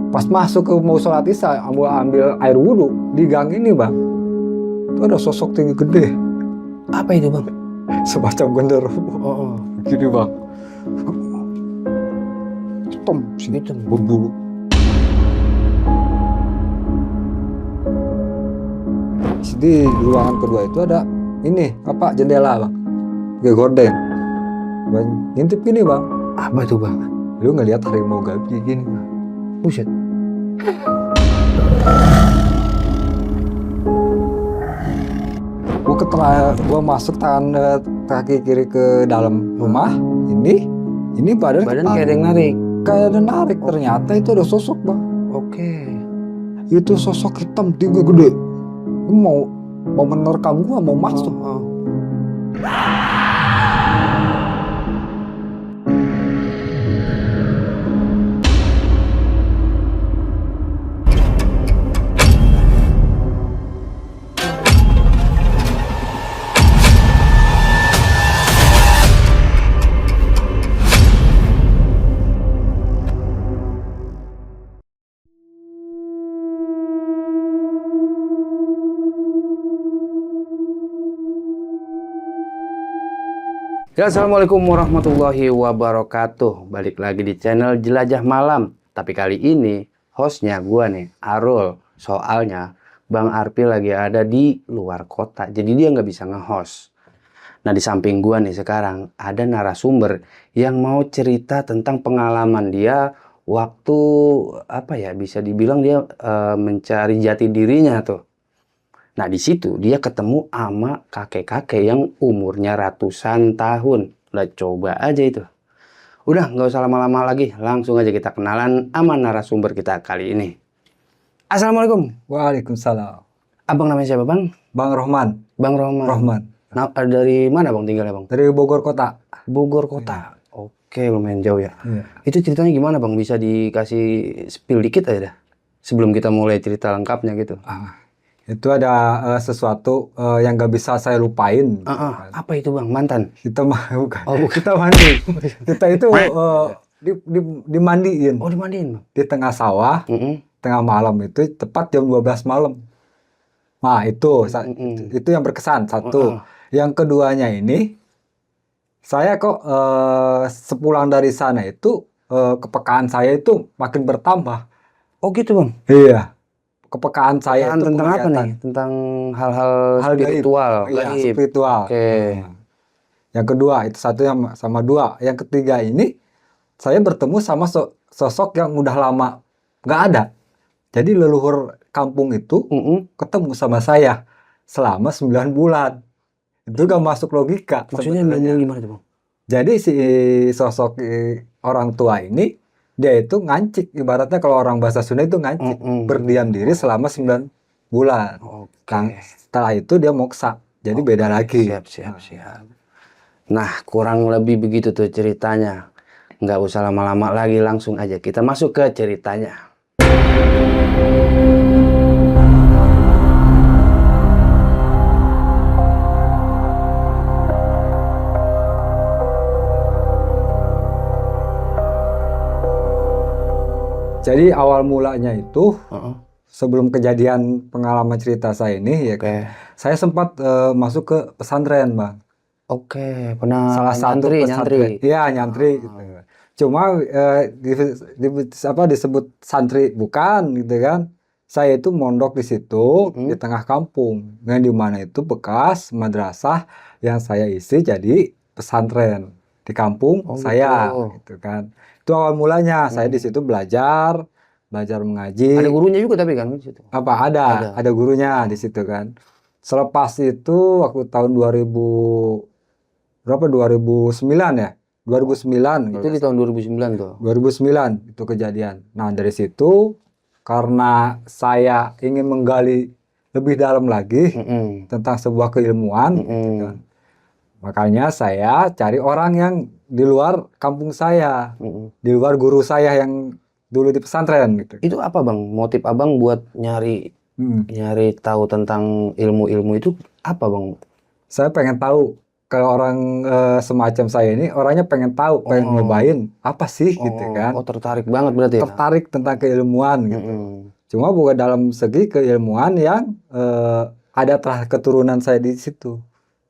Pas masuk ke mau sholat isya, ambil air wudhu di gang ini bang, itu ada sosok tinggi gede. Apa itu bang? Semacam genderuwo. Oh, Gini bang, hitam sih, hitam. berbulu. Di ruangan kedua itu ada ini apa, jendela bang, kayak gorden. Bang, ngintip gini bang. Apa itu bang? Lu ngelihat harimau gabi gini bang. Buset. Gua masuk tangan kaki kiri ke dalam rumah. Ini badan Kayak ada yang narik. Kayak ada narik. Ternyata itu ada sosok bang. Oke. Itu sosok hitam tinggi gede. Mau menerkam gua, mau masuk. Oh. Ya, assalamualaikum warahmatullahi wabarakatuh. Balik lagi di channel Jelajah Malam. Tapi kali ini hostnya gua nih, Arul. Soalnya Bang Arpi lagi ada di luar kota, jadi dia nggak bisa nge-host. Nah, di samping gua nih sekarang ada narasumber yang mau cerita tentang pengalaman dia waktu apa ya, bisa dibilang dia mencari jati dirinya tuh. Nah, di situ dia ketemu sama kakek-kakek yang umurnya ratusan tahun. Lah, coba aja itu. Udah, nggak usah lama-lama lagi. Langsung aja kita kenalan sama narasumber kita kali ini. Assalamualaikum. Waalaikumsalam. Abang namanya siapa, Bang? Bang Rohman. Bang Rohman. Rohman. Nah, dari mana Bang tinggalnya, Bang? Dari Bogor kota. Bogor kota. Oke, lumayan jauh ya. Iya. Itu ceritanya gimana, Bang? Bisa dikasih spill dikit aja dah. Sebelum kita mulai cerita lengkapnya gitu. Itu ada sesuatu yang gak bisa saya lupain. Apa itu bang? Mantan? Kita bukan. Oh, bukan. Kita mandi. Kita itu dimandiin. Oh, dimandiin bang? Di tengah sawah, tengah malam itu tepat jam 12 malam. Nah itu yang berkesan satu. Yang keduanya ini, saya kok sepulang dari sana itu kepekaan saya itu makin bertambah. Oh gitu bang? Iya. Kepekaan saya itu tentang apa nih? Tentang hal-hal spiritual. Iya, spiritual. Oke. Yang kedua itu satu sama dua. Yang ketiga ini saya bertemu sama sosok yang udah lama nggak ada. Jadi leluhur kampung itu ketemu sama saya selama 9 bulan. Itu gak masuk logika. Maksudnya gimana tuh bang? Jadi si sosok orang tua ini dia itu ngancik, ibaratnya kalau orang bahasa Sunda itu ngancik, berdiam diri selama 9 bulan. Nah, setelah itu dia moksa, jadi beda lagi. Siap. Nah, kurang lebih begitu tuh ceritanya. Nggak usah lama-lama lagi, langsung aja kita masuk ke ceritanya. Jadi awal mulanya itu sebelum kejadian pengalaman cerita saya ini, saya sempat masuk ke pesantren, bang. Oke, pernah salah satu pesantren. Iya, nyantri. Gitu. Cuma disebut santri bukan, gitu kan? Saya itu mondok di situ di tengah kampung, yang di mana itu bekas madrasah yang saya isi jadi pesantren di kampung saya, gitu kan? Itu awal mulanya saya di situ belajar mengaji. Ada gurunya juga tapi kan di situ. Apa ada gurunya di situ kan. Selepas itu waktu tahun 2009 ya? 2009 itu di tahun 2009 tuh. 2009 itu kejadian. Nah, dari situ karena saya ingin menggali lebih dalam lagi tentang sebuah keilmuan, gitu kan. Makanya saya cari orang yang di luar kampung saya, di luar guru saya yang dulu di pesantren gitu. Itu apa bang? Motif abang buat nyari tahu tentang ilmu-ilmu itu apa bang? Saya pengen tahu kalau orang semacam saya ini orangnya pengen tahu, pengen nyobain apa sih gitu kan. Oh, tertarik banget berarti ya? Tertarik tentang keilmuan gitu. Cuma bukan dalam segi keilmuan yang ada terah keturunan saya di situ.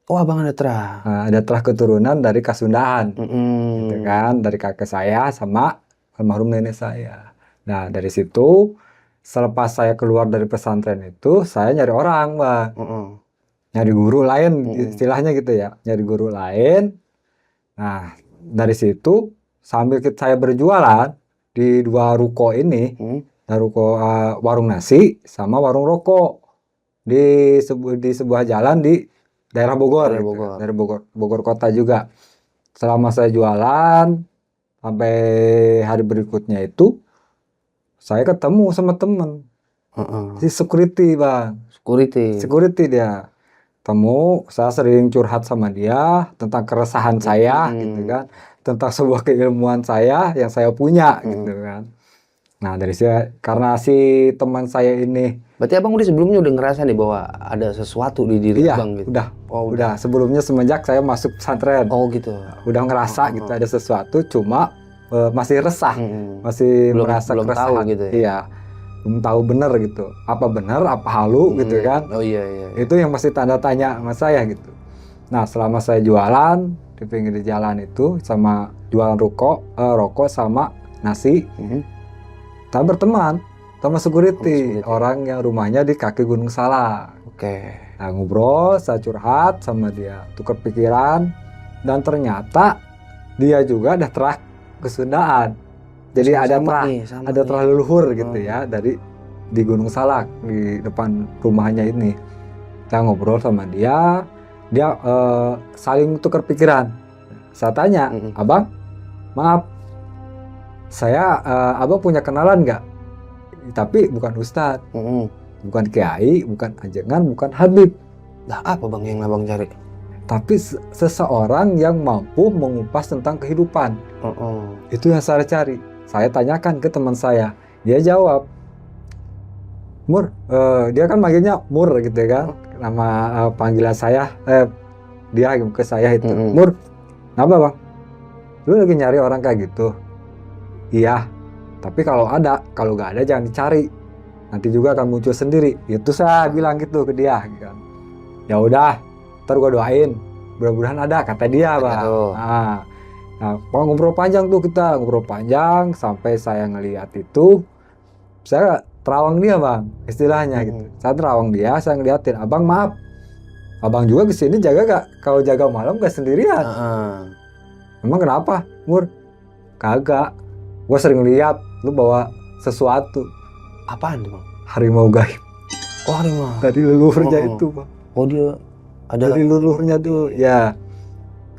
Oh, abang ada terah. Nah, ada terah keturunan dari Kasundaan, gitu kan, dari kakek saya sama almarhum nenek saya. Nah, dari situ selepas saya keluar dari pesantren itu, saya nyari orang, Bang. Nyari guru lain, istilahnya gitu ya, nyari guru lain. Nah, dari situ sambil saya berjualan di 2 ruko ini, ruko warung nasi sama warung rokok di sebuah jalan di daerah Bogor, daerah Bogor kota juga. Selama saya jualan sampai hari berikutnya itu, saya ketemu sama temen, si security, Bang. Security dia. Saya sering curhat sama dia tentang keresahan saya, gitu kan, tentang sebuah keilmuan saya yang saya punya, gitu kan. Nah, karena si teman saya ini, berarti abang udah sebelumnya udah ngerasa nih bahwa ada sesuatu di diri abang gitu? Udah. Sebelumnya semenjak saya masuk pesantren. Oh gitu. Udah ngerasa gitu ada sesuatu, cuma masih resah, masih merasa belum keresahan. Tahu gitu ya? Iya, belum tahu benar gitu. Apa benar, apa halu gitu kan? Oh iya. Itu yang masih tanda tanya sama saya gitu. Nah, selama saya jualan di pinggir jalan itu sama jualan rokok sama nasi. Saya berteman sama security, orang yang rumahnya di kaki Gunung Salak. Nah, ngobrol, saya curhat sama dia, tukar pikiran, dan ternyata dia juga ada terah Kesundaan. Jadi ada terah leluhur gitu ya di Gunung Salak di depan rumahnya ini. Saya ngobrol sama dia saling tukar pikiran. Saya tanya, abang, maaf, abang punya kenalan nggak? Tapi bukan ustadz, bukan kiai, bukan ajengan, bukan habib. Nah, apa bang yang abang cari? Tapi seseorang yang mampu mengupas tentang kehidupan. Itu yang saya cari. Saya tanyakan ke teman saya, dia jawab, Mur, dia kan manggilnya Mur gitu kan, nama panggilan saya, dia ke saya itu, Mur, apa bang? Lu lagi nyari orang kayak gitu? Iya, tapi kalau nggak ada jangan dicari, nanti juga akan muncul sendiri. Itu saya bilang gitu ke dia, kan. Ya udah, ntar gua doain, mudah-mudahan ada, kata dia, bang. Nah, ngobrol panjang tuh kita, ngobrol panjang sampai saya ngelihat itu, saya terawang dia, bang, istilahnya gitu. Saya terawang dia, saya ngeliatin, abang maaf, abang juga kesini jaga gak? Kalau jaga malam gak sendirian? Emang kenapa, Mur? Kagak. Gue sering lihat lu bawa sesuatu. Apaan tuh bang? Harimau gaib. Oh harimau. Dari leluhurnya itu, bang. Oh dia ada. Dari leluhurnya tuh, ya.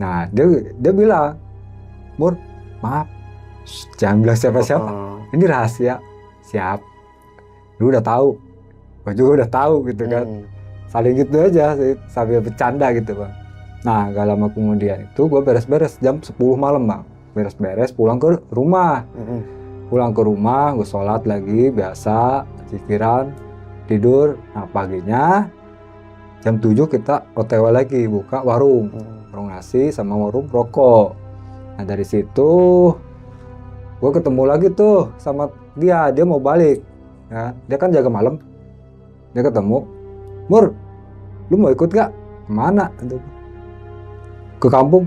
Nah dia bilang, Mur, maaf, jangan bilang siapa-siapa. Ini rahasia. Siap. Lu udah tahu. Gue juga udah tahu gitu kan. Saling gitu aja sambil bercanda gitu, bang. Nah gak lama kemudian itu gue beres-beres jam 10 malam, bang. Beres-beres pulang ke rumah. Pulang ke rumah, gue sholat lagi biasa, pikiran, tidur. Nah paginya jam 7 kita OTW lagi buka warung nasi sama warung rokok. Nah dari situ gue ketemu lagi tuh sama dia mau balik, ya. Dia kan jaga malam, dia ketemu, Mur, lu mau ikut gak? Kemana? Ke kampung,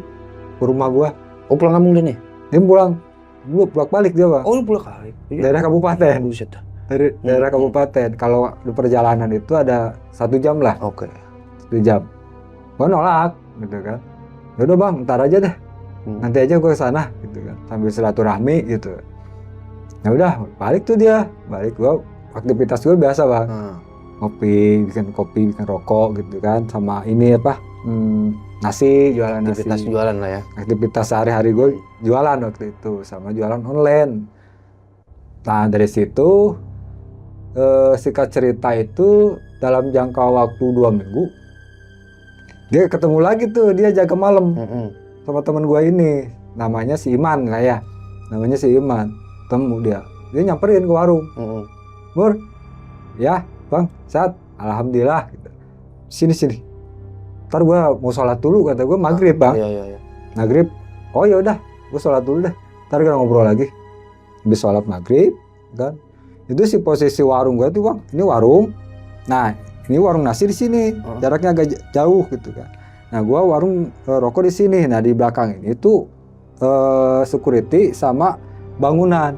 ke rumah gue. Oh pulang kampung dia nih? Dia pulang, gue bolak-balik dia, bang. Oh lu bolak-balik? Daerah kabupaten. Dari daerah kabupaten. Kalau di perjalanan itu ada 1 jam lah. 1 jam. Gue nolak, gitu kan. Yaudah bang, ntar aja deh. Nanti aja gue kesana, gitu kan. Sambil silaturahmi, gitu. Ya udah, balik tuh dia. Balik gue, aktivitas gue biasa, bang. Ngopi, bikin kopi, bikin rokok, gitu kan. Sama ini apa? Nasi, jualan nasi. Aktivitas jualan lah ya. Aktivitas sehari-hari gue jualan waktu itu, sama jualan online. Nah dari situ singkat cerita itu dalam jangka waktu 2 minggu dia ketemu lagi tuh, dia jaga malam sama teman gue ini, namanya si Iman lah ya, namanya si Iman. Temu dia nyamperin ke warung. Mur, ya bang, sehat, alhamdulillah. Gitu. Sini ntar gue mau sholat dulu, kata gue maghrib bang. Iya. Maghrib, oh ya udah, gue sholat dulu deh. Ntar kita ngobrol lagi. Habis sholat maghrib, kan? Itu si posisi warung gue tuh bang, ini warung. Nah, ini warung nasi di sini, jaraknya agak jauh gitu kan. Nah, gue warung rokok di sini. Nah, di belakang ini tuh security sama bangunan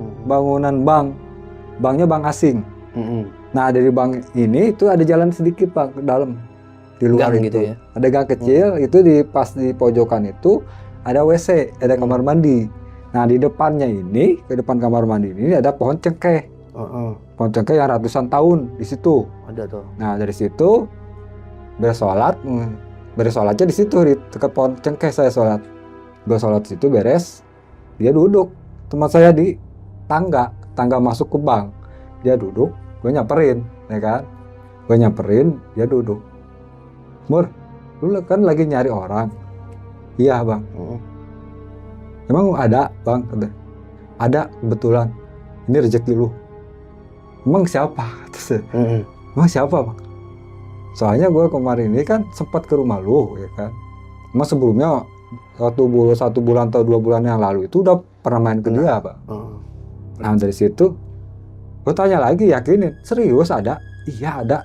bank, banknya bank asing. Nah, dari bank ini itu ada jalan sedikit bang ke dalam, di luar Gang itu. gitu ya? Ada gang kecil, itu pas di pojokan itu ada WC, ada kamar mandi. Nah, di depannya ini, ke depan kamar mandi ini ada pohon cengkeh. Pohon cengkeh yang ratusan tahun di situ. Ada tuh. Nah, dari situ beres sholatnya di situ, di dekat pohon cengkeh saya sholat. Gue sholat di situ beres, dia duduk. Teman saya di tangga masuk ke bank. Dia duduk, gue nyamperin, ya kan? Gue nyamperin, dia duduk. Mur, lu kan lagi nyari orang. Iya bang. Emang ada bang? Ada, kebetulan. Ini rezeki lu. Emang siapa? Emang siapa bang? Soalnya gue kemarin ini kan sempat ke rumah lu, ya kan? Emang sebelumnya satu bulan atau 2 bulan yang lalu itu udah pernah main ke dia bang. Nah dari situ gue tanya lagi, yakinin, serius ada? Iya ada.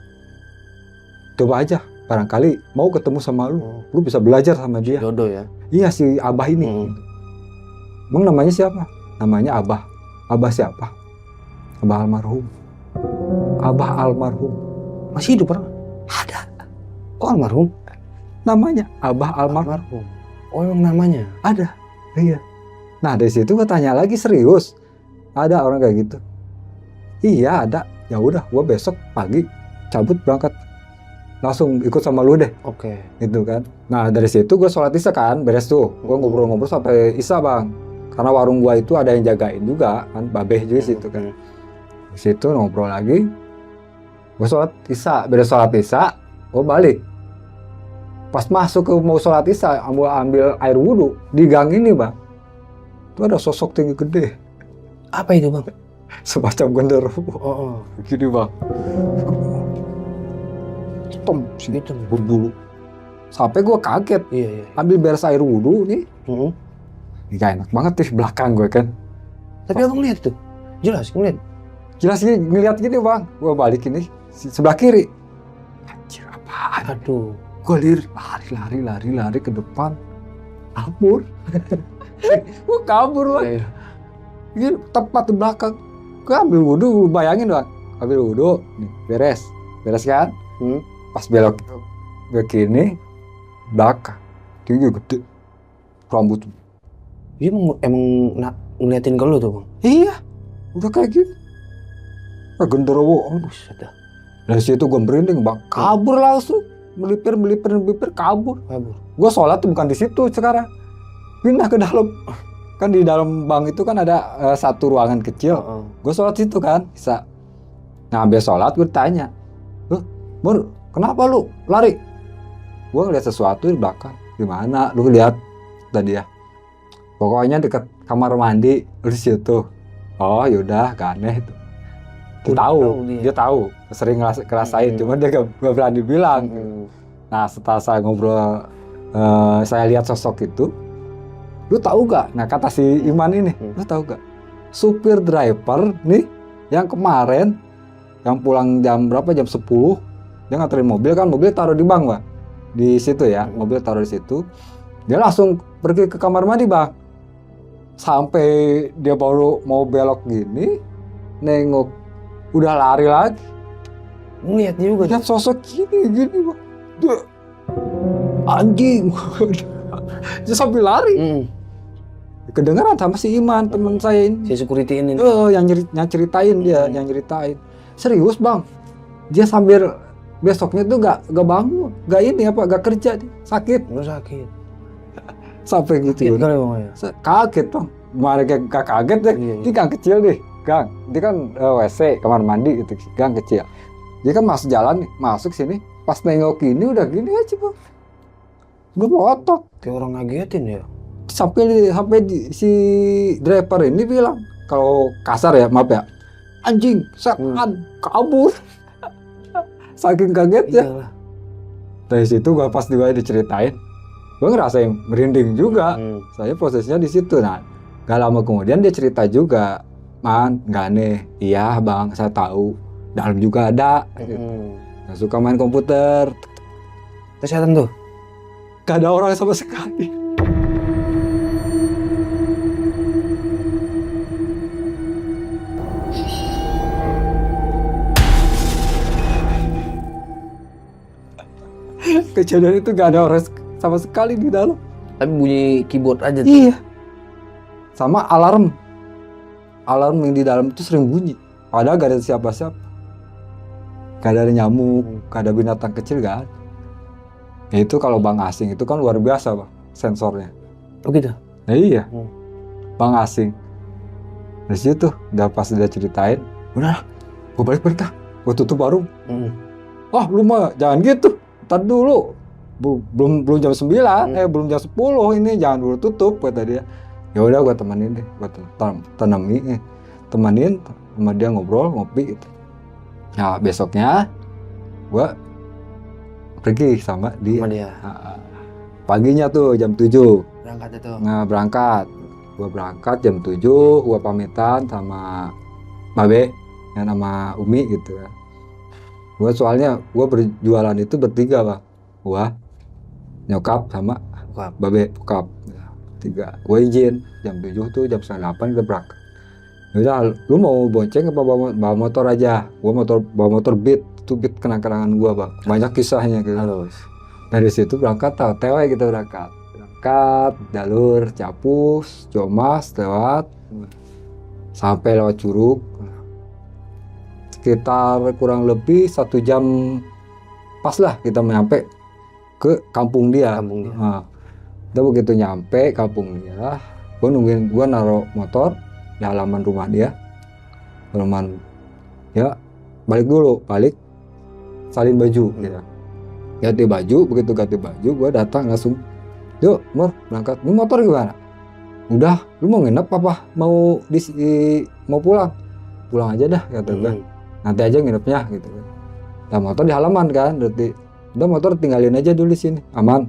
Coba aja, barangkali mau ketemu sama lu bisa belajar sama dia. Jodoh ya? Iya si Abah ini. Emang namanya siapa? Namanya Abah. Abah siapa? Abah almarhum. Abah almarhum. Masih hidup orang? Ada. Kok almarhum? Namanya Abah almarhum. Oh emang namanya? Ada. Iya. Nah dari situ gue tanya lagi, serius ada orang kayak gitu? Iya ada. Ya udah, gue besok pagi cabut berangkat, langsung ikut sama lu deh. Oke. Gitu kan. Nah dari situ gue sholat isya kan, beres tuh. Gue ngobrol-ngobrol sampai isya bang. Karena warung gue itu ada yang jagain juga kan, babeh juga situ kan. Di situ ngobrol lagi. Gue sholat isya, beres sholat isya, gue balik. Pas masuk ke mau sholat isya, ambil air wudhu di gang ini bang. Itu ada sosok tinggi gede. Apa itu bang? Semacam genderuwo. Gini bang. Hitam, Hitam. berbulu. Sampai gue kaget. Iya. Ambil beres air wudhu nih. Gak enak banget di belakang gue kan. Tapi abang lihat tuh, jelas ngeliat. Jelas ngeliat gini bang. Gue balik ini sebelah kiri. Anjir apaan? Aduh. Gue lari ke depan. Kabur. Gue kabur bang. Gini, tepat di belakang. Gue ambil wudhu, bayangin bang. Ambil wudhu, nih beres kan? Pas belok ke kiri, belakang. Tinggi gede. Rambut. Dia emang ngeliatin ke lu tuh bang? Iya, udah kayak gitu. Genderuwo. Dari situ gue merinding bang, kabur langsung, melipir, kabur. Gue sholat tuh bukan di situ sekarang, pindah ke dalam. Kan di dalam bank itu kan ada satu ruangan kecil. Gue sholat situ kan, bisa. Nah habis sholat gue tanya, Mur, kenapa lu lari? Gue ngeliat sesuatu di belakang. Gimana? Lu lihat tadi ya? Pokoknya dekat kamar mandi di situ. Oh yaudah, gak aneh itu. Dia tahu, sering ngerasain, cuma dia gak berani bilang. Nah setelah saya ngobrol, saya lihat sosok itu, lu tahu gak? Nah kata si Iman ini, lu tahu gak? Supir driver nih, yang kemarin, yang pulang jam berapa? Jam 10, dia nganterin mobil kan, mobil taruh di bank bang, di situ ya, mobil taruh di situ. Dia langsung pergi ke kamar mandi bang. Sampai dia baru mau belok gini, nengok, udah lari lagi. Ngeliat juga. Lihat sosok gini bang. Duh, anjing. Dia sambil lari. Kedengeran sama si Iman, teman saya ini. Si security ini. Yang ceritain dia, yang ceritain. Serius bang. Dia sambil besoknya tuh gak bangun, gak kerja, sakit. Sakit. Sampai gitu. Kaget bang. Gimana gak kaget deh. Ini gang kecil deh, gang. Ini kan WC, kamar mandi gitu, gang kecil. Dia kan masuk jalan nih, masuk sini. Pas nengok ini udah gini aja bang. Udah melotot. Kayak orang ngagetin ya. Sampai si driver ini bilang, kalau kasar ya, maaf ya, anjing, setan, kabur. Saking kaget ya. Dari situ gue pas gue diceritain, gue ngerasain merinding juga. Saya prosesnya di situ. Nah, gak lama kemudian dia cerita juga, man, nggak aneh. Iya bang, saya tahu. Dalam juga ada. Yang suka main komputer. Kesehatan tuh. Gak ada orang sama sekali. Kejadian itu gak ada orang sama sekali di dalam. Tapi bunyi keyboard aja tuh. Iya. Sama alarm. Alarm yang di dalam itu sering bunyi. Padahal gak ada siapa-siapa. Gak ada nyamuk, gak ada binatang kecil, gak ada. Ya itu kalau bang asing itu kan luar biasa bang, sensornya. Oh gitu? Nah iya. Bang asing. Dari situ, udah pas dia ceritain, udah, gue balik dah. Gue tutup warung. Oh lu mah jangan gitu. Ntar dulu. Belum jam 9, belum jam 10 ini, jangan dulu tutup kata dia. Ya udah gue temenin deh, gue temenin sama dia ngobrol, ngopi gitu. Nah besoknya gue pergi sama dia. Paginya tuh jam 7 berangkat itu. Nah berangkat. Gue berangkat jam 7, gue pamitan sama Babe ya, sama Umi gitu kan. Gue soalnya gue berjualan itu bertiga bang. Gue nyokap sama Babe bokap. Tiga. Gue izin jam 7 tuh jam 7:30 kita berangkat. Udah, lu mau bonceng apa bawa motor aja? Gue bawa motor Beat, itu Beat kenang-kenangan gue bang. Banyak kisahnya gitu. Halus. Dari situ berangkat, TW kita berangkat. Jalur Capus, Comas, lewat sampai lewat Curug. Sekitar kurang lebih 1 jam pas lah kita nyampe ke kampung dia. Nah, kita begitu nyampe kampung dia, gue naruh motor di halaman rumah dia. Balik salin baju gitu. Ganti baju, begitu ganti baju gue datang langsung, yuk Mur berangkat. Ini motor gimana? Udah, lu mau nginep apa mau pulang? Pulang aja dah kata gue. Nanti aja nginepnya gitu kan. Nah motor di halaman kan, berarti udah motor tinggalin aja dulu di sini, aman.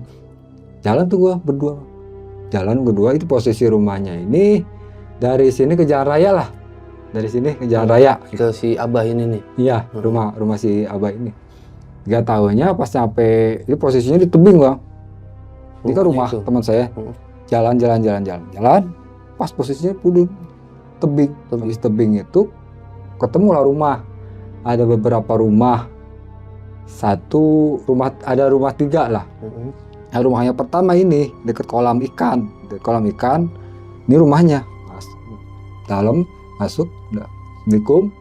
Jalan tuh gue berdua. Jalan berdua itu posisi rumahnya ini dari sini ke Jalan Raya lah. Dari sini ke Jalan Raya. Ke si Abah ini nih. Iya, rumah si Abah ini. Gak taunya pas sampai ini posisinya di tebing bang. Ini kan rumah teman saya. Jalan. Pas posisinya pudung tebing. Di tebing itu ketemulah rumah. Ada beberapa rumah. Ada rumah 3 lah. Nah, rumahnya pertama ini dekat kolam ikan. Ini rumahnya. Dalam masuk, Assalamualaikum.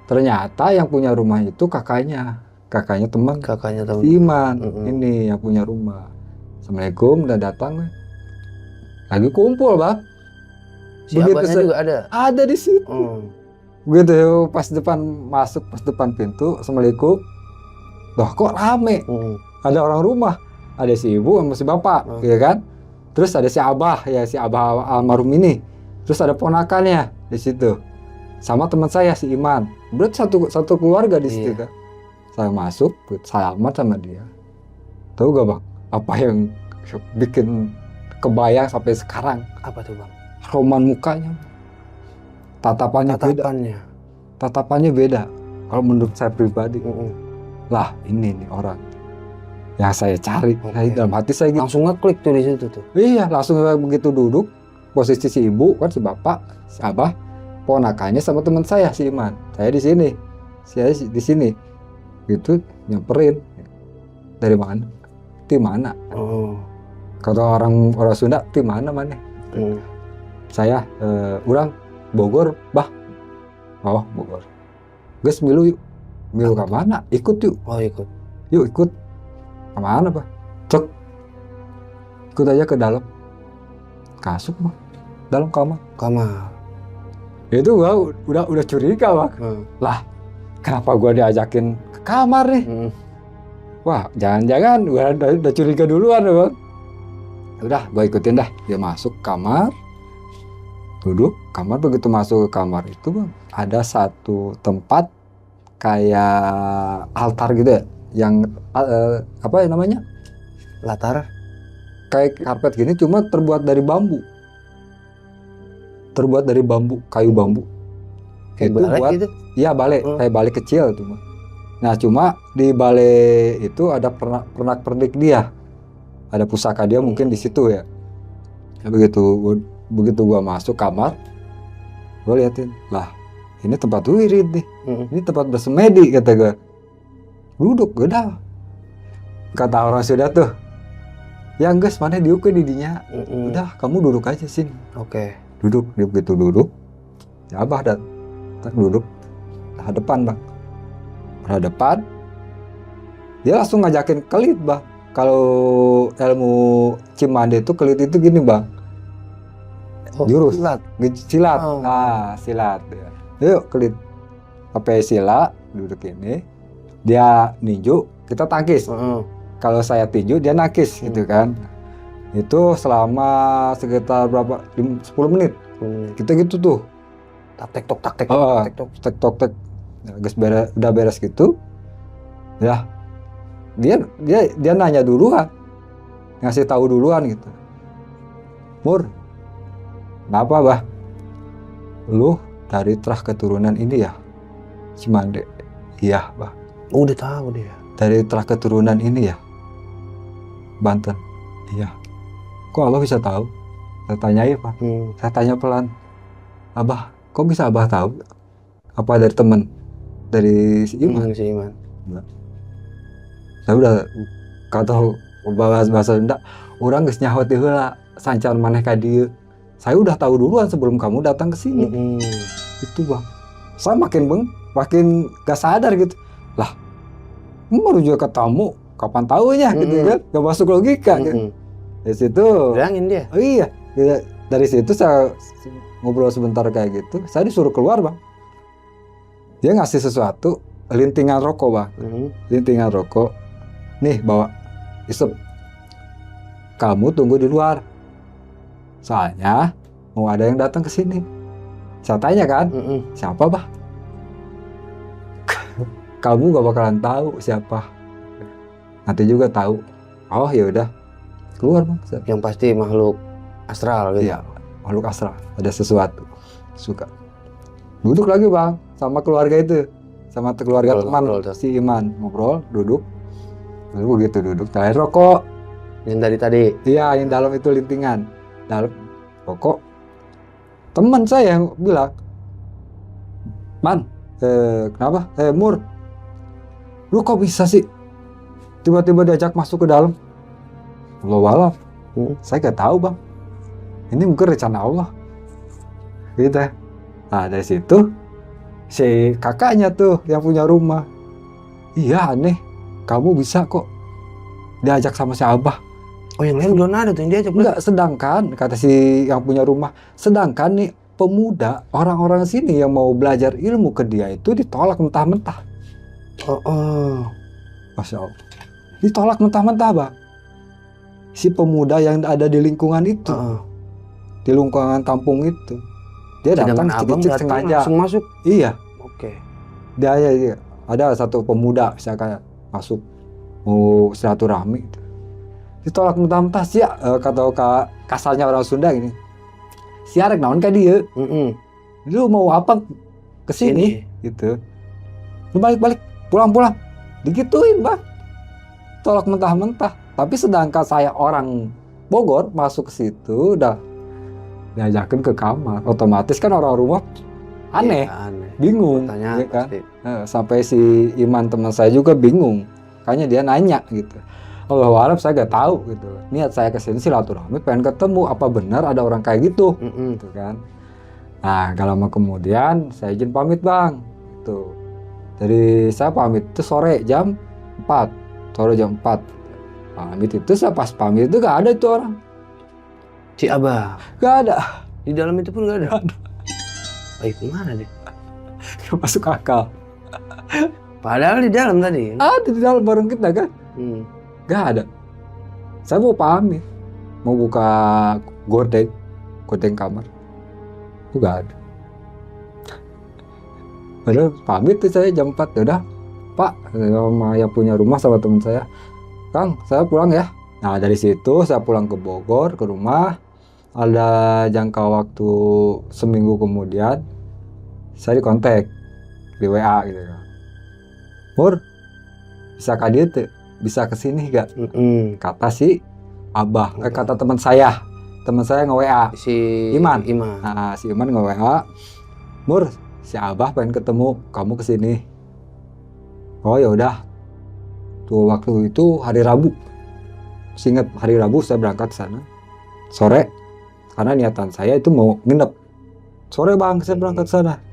Ternyata yang punya rumah itu kakaknya teman Iman. Ini yang punya rumah. Assalamualaikum, udah datang lagi kumpul bang. Si Abahnya juga ada di situ. Begitu pas depan pintu, Assalamualaikum. Loh kok rame? Ada orang rumah, ada si ibu sama si bapak, ya kan? Terus ada si Abah almarhum ini. Terus ada ponakannya di situ, sama teman saya si Iman. Berarti satu keluarga di situ kan. Saya masuk, salaman sama dia. Tahu gak bang? Apa yang bikin kebayang sampai sekarang? Apa tuh bang? Roman mukanya, tatapannya beda. Kalau menurut saya pribadi, lah ini nih orang yang saya cari. Dalam hati saya gitu. Langsung ngeklik tuh di situ tuh. Iya, langsung begitu duduk. Posisi si ibu kan si bapak, si abah, ponakannya sama teman saya si Iman. Saya di sini, gitu nyamperin. Dari mana? Di mana? Kata orang Sunda, di mana mana? Saya orang Bogor, bah. Oh Bogor. Guys milu yuk. Milu ke mana? Ikut yuk. Oh ikut. Yuk ikut. Kemana bah? Cek. Ikut aja ke dalam. Kasuk mah. Dalam kamar. Itu gua udah curiga bang. Lah kenapa gua diajakin ke kamar nih? Wah jangan-jangan gua udah curiga duluan bang. Udah gua ikutin dah. Dia masuk kamar, duduk kamar. Begitu masuk ke kamar itu bang, ada satu tempat kayak altar gitu ya, yang apa ya namanya, Latar. kayak karpet gini, cuma terbuat dari bambu, kayu bambu. Kayak Itu balai buat gitu. ya balai, kayak balai kecil cuma. Nah cuma di balai itu ada pernak-pernik dia, ada pusaka dia mungkin di situ ya. Begitu gua masuk kamar, gua liatin, lah ini tempat wirid nih, ini tempat bersemedi, kata gua. Duduk udah, kata orang sudah tuh, ya enggak mana diuk di dinya, udah kamu duduk aja sini. Oke. Duduk, begitu duduk, ya abah datang duduk hadapan bang, hadapan, dia langsung ngajakin kelit bang. Kalau ilmu Cimande itu kelit itu gini bang, jurus silat. Nah silat ya. Yuk kelit pakai sila, duduk ini, dia ninju, kita tangkis. Kalau saya tinju dia nakis gitu kan. Itu selama sekitar berapa 10 menit kita gitu tuh, Tak tek tok. Nah, udah beres gitu ya, dia nanya duluan, ngasih tahu duluan gitu, Mur, kenapa bah lu dari terah keturunan ini ya Cimande? Iya bah. Udah tahu dia. Dari terah keturunan ini ya Banten? Iya. Kok abah bisa tahu? Saya tanya ya pak. Saya tanya pelan, abah kok bisa abah tahu? Apa dari temen? Dari si Iman? Si Iman. Saya udah kata bahasa Sunda, orang geus nyaho teh heula sancan maneh ka dieu. Saya udah tahu duluan sebelum kamu datang ke sini. Itu bang. Saya makin gak sadar gitu. Lah, baru juga ketemu, kapan tahunya gitu kan? Gak masuk logika gitu. Dari situ. Bilangin dia. Oh iya. Dari situ saya ngobrol sebentar kayak gitu. Saya disuruh keluar bang. Dia ngasih sesuatu, lintingan rokok bang. Lintingan rokok. Nih bawa, isep. Kamu tunggu di luar. Soalnya mau ada yang datang ke sini. Saya tanya kan, siapa bah? Kamu gak bakalan tahu siapa. Nanti juga tahu. Oh ya udah, keluar bang. Yang pasti makhluk astral gitu. Iya, makhluk astral. Ada sesuatu. Suka. Duduk lagi bang, sama keluarga itu, sama keluarga teman si Iman, ngobrol, duduk. Lalu begitu duduk, terakhir rokok. Yang dari tadi. Iya, yang dalam itu lintingan. Dalam rokok. Teman saya yang bilang, Man, kenapa? Mur, lu kok bisa sih tiba-tiba diajak masuk ke dalam? Walau saya gak tahu bang. Ini mungkin rencana Allah. Gitu. Nah dari situ si kakaknya tuh yang punya rumah, iya aneh, kamu bisa kok diajak sama si Abah. Oh yang lain belum ada tuh yang diajak. Enggak, sedangkan kata si yang punya rumah, sedangkan nih pemuda orang-orang sini yang mau belajar ilmu ke dia itu ditolak mentah-mentah. Masya Allah, ditolak mentah-mentah bang. Si pemuda yang ada di lingkungan itu, di lingkungan kampung itu, dia datang cicik sengaja langsung masuk. Iya. Oke. Dia ada satu pemuda misalkan masuk mau silaturahmi, ditolak mentah-mentah sih ya, kata kasarnya orang Sunda gini. Siarek naon ka dieu? Lu mau apa kesini? Gitu. Lu balik-balik, pulang-pulang. Digituin bang. Tolak mentah-mentah. Tapi sedangkan saya orang Bogor masuk ke situ udah diajakin ke kamar, otomatis kan orang rumah aneh, bingung, ya kan? Sampai si Iman teman saya juga bingung, kayaknya dia nanya gitu. Allah alam saya gak tahu gitu. Niat saya kesini silaturahmi, pengen ketemu apa benar ada orang kayak gitu, gitu kan? Nah, gak lama kemudian saya izin pamit bang, gitu. Jadi saya pamit itu sore jam 4, Pamit itu saya pas pamit itu gak ada itu orang. Si Abah? Gak ada. Di dalam itu pun gak ada? Gak ada. Kemana dia? Gak masuk akal. Padahal di dalam tadi. Ada di dalam bareng kita kan? Gak ada. Saya mau pamit, mau buka gorden kamar, itu gak ada. Padahal pamit tuh saya jam 4, udah Pak, sama yang punya rumah sama teman saya, Kang, saya pulang ya. Nah, dari situ saya pulang ke Bogor, ke rumah. Ada jangka waktu seminggu kemudian, saya dikontak di WA gitu kan. Mur, bisa ka dieu teu? Bisa kesini gak? Kata si Abah, kata teman saya nge-WA. Si Iman. Iman. Nah, si Iman nge-WA, Mur, si Abah pengen ketemu, kamu kesini. Oh ya udah. Tuh waktu itu hari Rabu. Ingat hari Rabu saya berangkat ke sana. Sore. Karena niatan saya itu mau nginep. Sore bang, saya berangkat ke sana.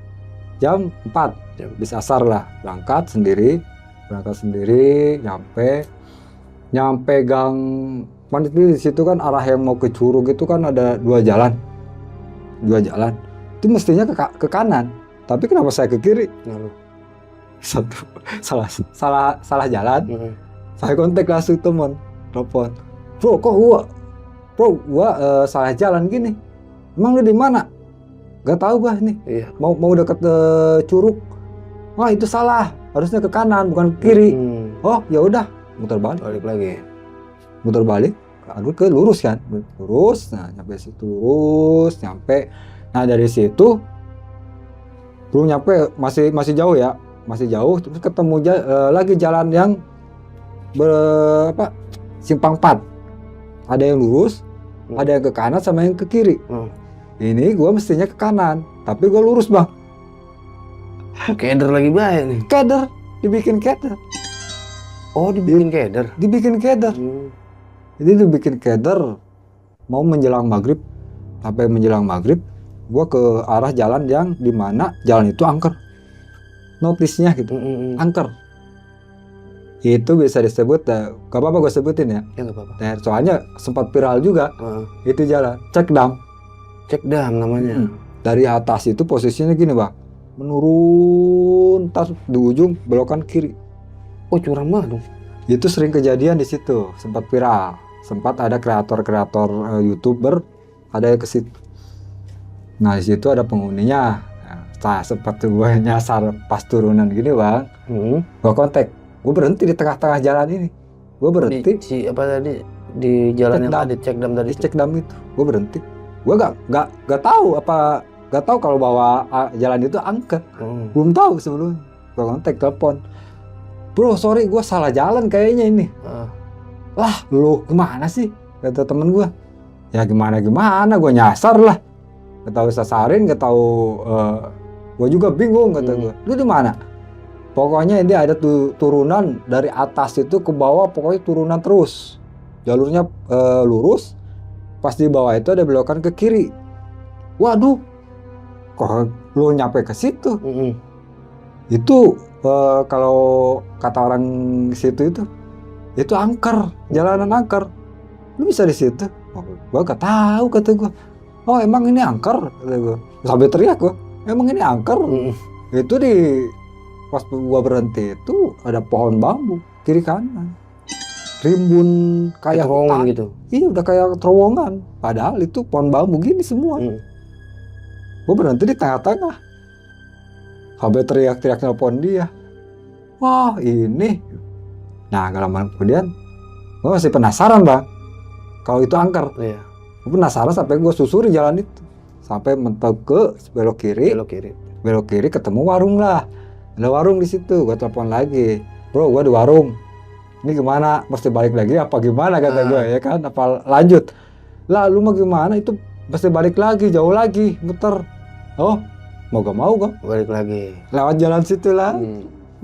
Jam 4. Bisa asar lah. Berangkat sendiri, nyampe gang. Kan di situ kan arah yang mau ke Curug itu kan ada dua jalan. Itu mestinya ke kanan. Tapi kenapa saya ke kiri? Lalu. Satu salah jalan. Saya kontak langsung teman, telepon. Bro, gua salah jalan gini. Emang lu di mana? Gak tahu gua nih. Iya. Mau deket Curug. Wah, itu salah. Harusnya ke kanan bukan ke kiri. Oh, ya udah, muter balik lagi. Lalu ke lurus kan. Lurus. Nah, nyampe situ lurus, nyampe. Nah, dari situ belum nyampe, masih jauh ya. Masih jauh, terus ketemu lagi jalan yang simpang 4. Ada yang lurus, ada yang ke kanan sama yang ke kiri. Ini gua mestinya ke kanan, tapi gua lurus bang. Keder lagi baik nih. Dibikin keder. Oh, dibikin keder. Jadi dibikin keder. Mau menjelang maghrib, sampai menjelang maghrib, gua ke arah jalan yang dimana jalan itu angker. Notisnya gitu, angker. Itu bisa disebut, gak apa-apa gue sebutin ya. Ya gak apa-apa. Nah, soalnya sempat viral juga. Itu jalan Cekdam namanya. Dari atas itu posisinya gini bang, menurun, tas di ujung belokan kiri. Oh, curam banget dong. Itu sering kejadian di situ, sempat viral. Sempat ada kreator YouTuber ada yang ke situ. Nah, di situ ada penghuninya. Nah, sempat gue nyasar pas turunan gini bang. Gue kontak. Gue berhenti di tengah-tengah jalan ini. Gue berhenti. Di jalan yang ada Cekdam tadi. Di Cekdam itu. Gue berhenti. Gue gak tahu kalau bahwa jalan itu angker. Belum tahu sebelumnya. Gue kontak, telepon. Bro, sorry, gue salah jalan kayaknya ini. Lah, lu gimana sih? Kata temen gue. Ya gimana? Gue nyasar lah. Gak tahu sasarin, gak tahu. Gue juga bingung kata gue. Lu di mana? Pokoknya ini ada turunan dari atas itu ke bawah, pokoknya turunan terus. Jalurnya lurus, pas di bawah itu ada belokan ke kiri. Waduh, kok lu nyampe ke situ? Itu kalau kata orang situ itu angker, jalanan angker. Lu bisa di situ? Gua gak tahu kata gua. Oh emang ini angker? Kata gua. Sampai teriak gua. Emang ini angker? Itu pas gua berhenti itu ada pohon bambu kiri kanan, rimbun kayak terowongan gitu. Iya udah kayak terowongan, padahal itu pohon bambu gini semua. Gua berhenti di tengah-tengah, sampai teriak-teriak nelpon dia. Wah ini. Nah gak lama kemudian gua masih penasaran bang, kalau itu angker. Gua penasaran sampai gua susuri jalan itu sampai mentok ke belok kiri ketemu warung lah. Ada warung di situ, gue telepon lagi, bro, gue di warung. Ini gimana? Mesti balik lagi apa gimana kata gue ya kan? Apa lanjut? Lah, lu mau gimana? Itu mesti balik lagi, jauh lagi, muter. Oh, mau gak mau gue balik lagi. Lewat jalan situ lah,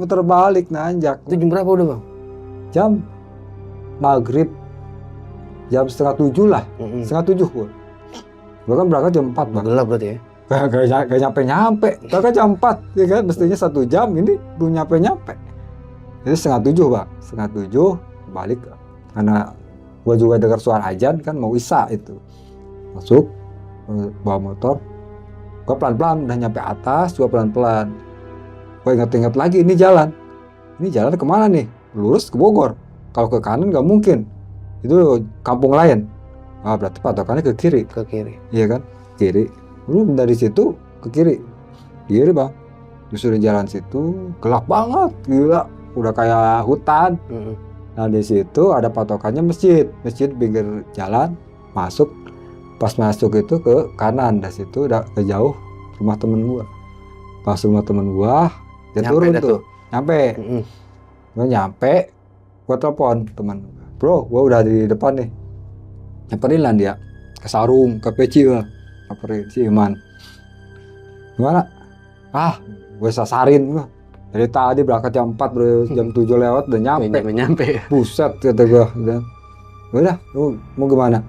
muter balik nanjak. Itu jam berapa udah bang? Jam maghrib, jam 6:30 lah, 6:30 gue. Gue kan berangkat jam 4 bang. Gelap berarti ya? Gak nyampe. Kakak jam 4 ya kan, mestinya 1 jam, ini belum nyampe. Jadi 6:30 bang, 6:30 balik karena gua juga dengar suara azan kan mau isya itu. Masuk bawa motor, gua pelan-pelan udah nyampe atas, gua pelan-pelan. Gua ingat-ingat lagi ini jalan kemana nih? Lurus ke Bogor. Kalau ke kanan gak mungkin, itu kampung lain. Berarti patokannya ke kiri. Iya kan, kiri. Lu dari situ ke kiri bang, disuruh jalan situ gelap banget, gila. udah kayak hutan. Nah di situ ada patokannya masjid pinggir jalan, masuk. Pas masuk itu ke kanan, dari situ udah jauh rumah temen gua. Pas rumah temen gua, dia Nyampe turun dah tuh, nyampe. Gua nyampe, gua telepon teman, bro, gua udah di depan nih. Nyamperin lah dia, ke Sarung, ke Peci lah, nyamperin si Iman. Gimana? Gue sasarin gua. Dari tadi berangkat jam 4, bro, jam 7 lewat udah nyampe. Buset kata gua. Udah, lu mau gimana?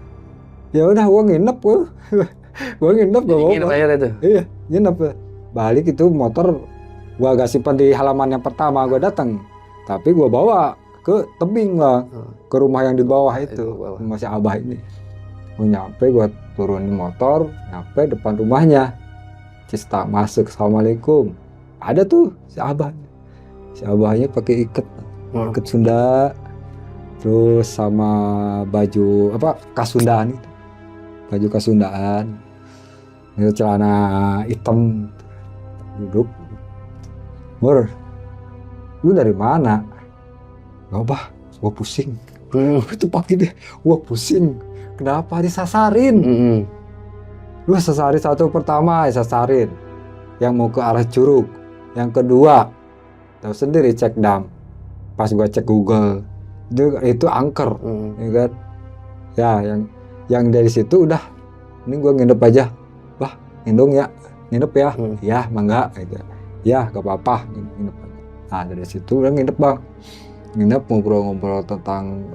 Ya udah, gua nginep gua. Gua nginep gua bawa. Nginep aja itu. Iya, nginep. Balik itu motor gua gak simpan di halaman yang pertama gua datang. Tapi gua bawa ke tebing lah, ke rumah yang di bawah itu, rumah si Abah ini. Gua nyampe, gua turunin motor, nyampe depan rumahnya. Cista masuk, assalamualaikum. Ada tuh si Abah. Si Abahnya pakai iket Sunda. Terus sama baju kasundaan itu. Baju kasundaan. Itu celana hitam. Duduk. Mur, lu dari mana? Gak bah, gua pusing. Itu pagi deh, gua pusing. Kenapa disasarin? Lu sasarin satu pertama, sasarin yang mau ke arah Curug. Yang kedua, tahu sendiri cek dam. Pas gua cek Google, itu angker, ya kan? Ya, yang dari situ udah, ini gua nginep aja. Bah, nginep ya, nginep ya. Ya, mangga, gitu. Ya, gak apa-apa, nginep. Nah dari situ udah nginep bang, nginep ngobrol-ngobrol tentang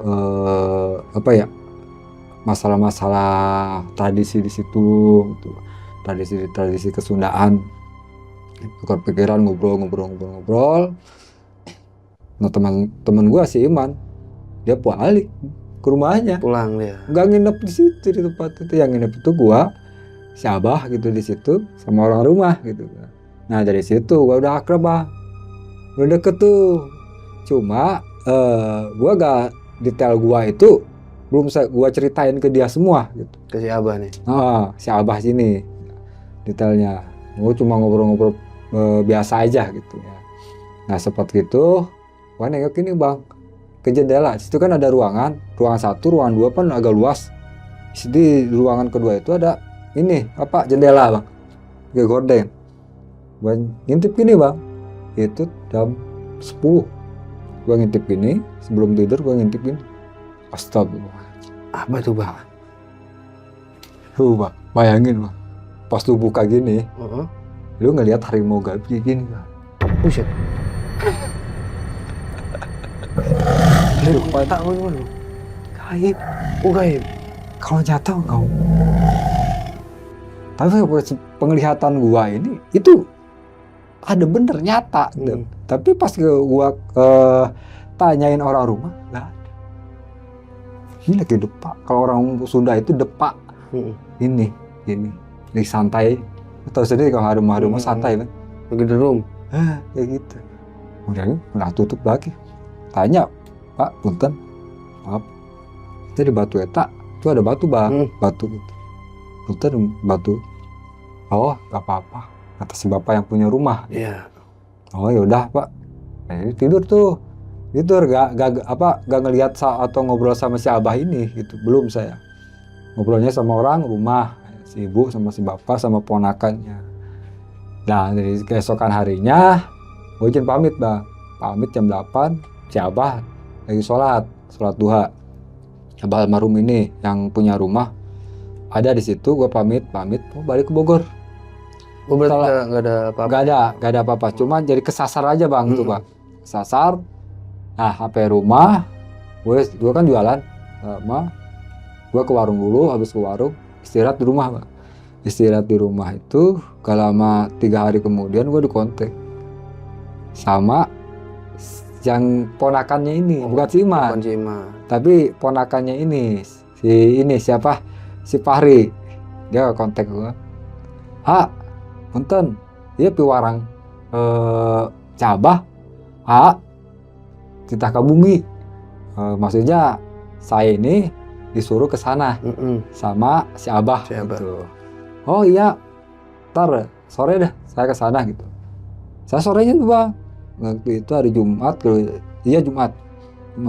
masalah-masalah tradisi di situ, gitu. Tradisi kesundaan. Tukar pikiran, ngobrol. Nah teman gua si Iman, dia balik ke rumahnya. Pulang dia. Nggak nginep di situ di tempat itu, yang nginep itu gua, si Abah gitu di situ sama orang rumah gitu. Nah dari situ gua udah akrab bang, udah deket tuh. Cuma gua gak detail gua itu belum gua ceritain ke dia semua gitu. Ke si Abah nih. Si Abah sini detailnya. Gua cuma ngobrol-ngobrol biasa aja gitu ya. Nah seperti itu, gua nengok ini bang ke jendela. Situ kan ada ruangan 1, ruangan 2 kan agak luas. Di ruangan kedua itu ada ini jendela bang, kayak gorden. Gua ngintip gini bang, itu jam 10. Gua ngintip gini, sebelum tidur gua ngintip gini. Astagfirullah. Apa tuh bang? Bang, bayangin bang, pas lu buka gini, lu ngelihat harimau gaib kayak gini bang. Buset. Lu tahu lu. gaib. Gaib. Kalau nyata kau. Tapi penglihatan gua ini itu ada bener nyata. Tapi pas gua tanyain orang rumah, nggak ada. Ini lagi depak. Kalau orang Sunda itu depak. Ini lagi santai. Tahu sendiri kalau harum-harum santai kan. Lagi di room. Kayak gitu. Udah tutup lagi. Tanya, Pak, punten, maaf. Itu di batu eta, itu ada batu bang, batu gitu. Punten batu. Oh, nggak apa-apa. Kata si bapak yang punya rumah. Iya. Oh yaudah Pak. Tidur tuh. Tidur gak ngelihat atau ngobrol sama si Abah ini gitu. Belum saya. Ngobrolnya sama orang rumah, si ibu sama si bapak sama ponakannya. Nah, dari keesokan harinya gue izin pamit bang. Pamit jam 8, si Abah lagi sholat duha. Abah almarhum ini yang punya rumah ada di situ. Gue pamit mau balik ke Bogor. Berarti nggak ada apa-apa? Nggak ada apa-apa. Cuma jadi kesasar aja bang tuh bang. Kesasar. Nah sampai rumah, gue kan jualan. Gue ke warung dulu, habis ke warung istirahat di rumah bang. Istirahat di rumah itu gak lama 3 hari kemudian gue dikontak sama yang ponakannya ini, bukan si Iman. Tapi ponakannya ini, siapa? Si Fahri. Dia kontak gue. Punten, dia piwarang Cabah, Cita Kabumi. Maksudnya saya ini disuruh ke sana sama si Abah. Gitu. Oh iya, ntar sore dah saya ke sana gitu. Saya sorenya tuh bang, Waktu itu hari Jumat, iya Jumat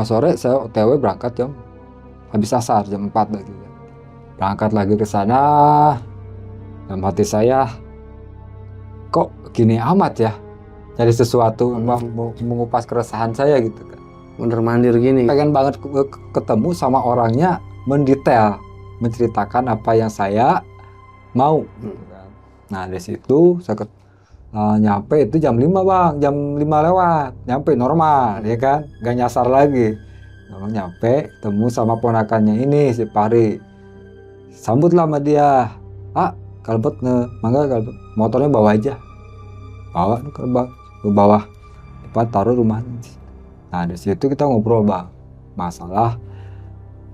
sore saya OTW berangkat habis asar jam 4 lagi. Berangkat lagi ke sana, dalam hati saya kok gini amat ya, cari sesuatu mengupas keresahan saya gitu kan. Mondar-mandir gini. Pengen banget ketemu sama orangnya, mendetail, menceritakan apa yang saya mau. Gitu kan. Nah dari situ saya nyampe itu jam 5 bang, jam 5 lewat, nyampe normal ya kan, gak nyasar lagi. Nyampe, ketemu sama ponakannya ini si Pari, sambutlah sama dia, kalbet mangga kalbet, motornya bawa aja, bawa ke bawah, depan taruh rumahnya. Nah di situ kita ngobrol bang, masalah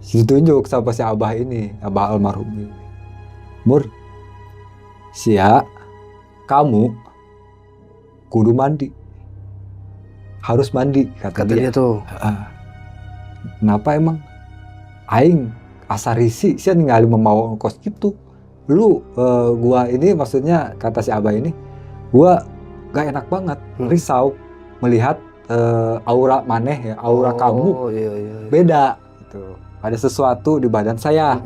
ditunjuk sama si Abah ini, Abah almarhum ini. Mur, sia kamu kudu mandi, harus mandi kata dia tuh. Kenapa emang? Aing asarisi sih ningali membawa ongkos gitu. Lu gua ini maksudnya kata si Abah ini, gua gak enak banget, risau melihat aura maneh ya, aura kamu iya. beda gitu. Ada sesuatu di badan saya.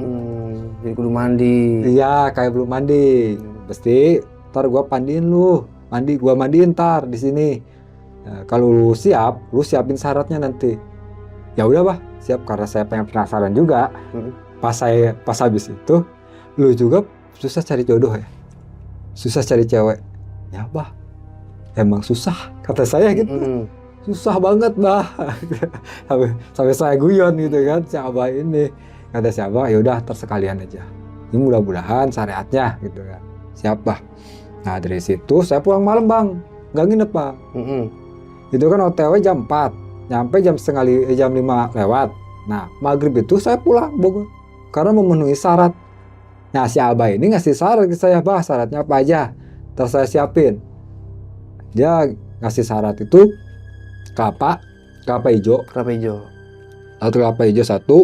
Jadi kudu mandi. Iya, kayak belum mandi. Pasti ntar gua mandiin lu. Gua mandiin ntar di sini. Nah, kalau lu siap, lu siapin syaratnya nanti. Ya udah bah, siap karena saya pengen penasaran juga. Pas habis itu, lu juga susah cari jodoh ya, susah cari cewek. Ya bah, emang susah kata saya gitu. Susah banget bah. sampai saya guyon gitu kan si Abah ini. Kata si Abah, ya udah tersekalian aja. Ini mudah-mudahan syariatnya gitu kan. Siap bah. Nah dari situ saya pulang malam bang, nggak nginep bang. Itu kan OTW jam 4, nyampe jam 5 lewat. Nah maghrib itu saya pulang Bogor karena memenuhi syarat. Nah si Abah ini ngasih syarat ke saya, bah syaratnya apa aja, terus saya siapin. Dia ngasih syarat itu kelapa hijau, satu kelapa hijau, satu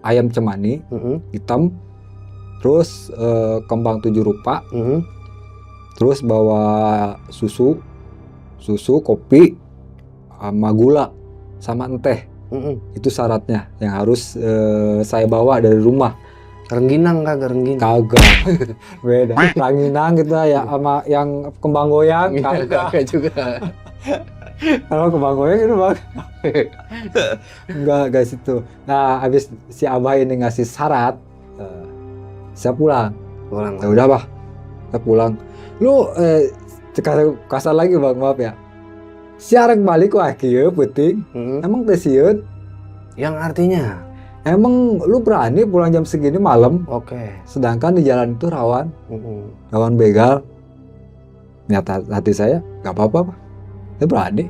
ayam cemani hitam, terus kembang 7 rupa, terus bawa susu, kopi, sama gula, sama teh. Itu syaratnya yang harus saya bawa dari rumah. Rengginang kagak? Kagak. Beda. Rengginang gitu ya, sama yang kembang goyang kagak juga. Kalau kembang goyang itu bang. Enggak guys itu. Nah habis si Abah ini ngasih syarat, saya pulang. Ya udah bah, saya pulang. Lu kasar lagi bang, maaf ya. Siarek balik wah kieu peuting. Emang teh sieun? Yang artinya emang lu berani pulang jam segini malam? Oke. Sedangkan di jalan itu rawan, rawan begal. Niat hati saya nggak apa-apa, saya berani.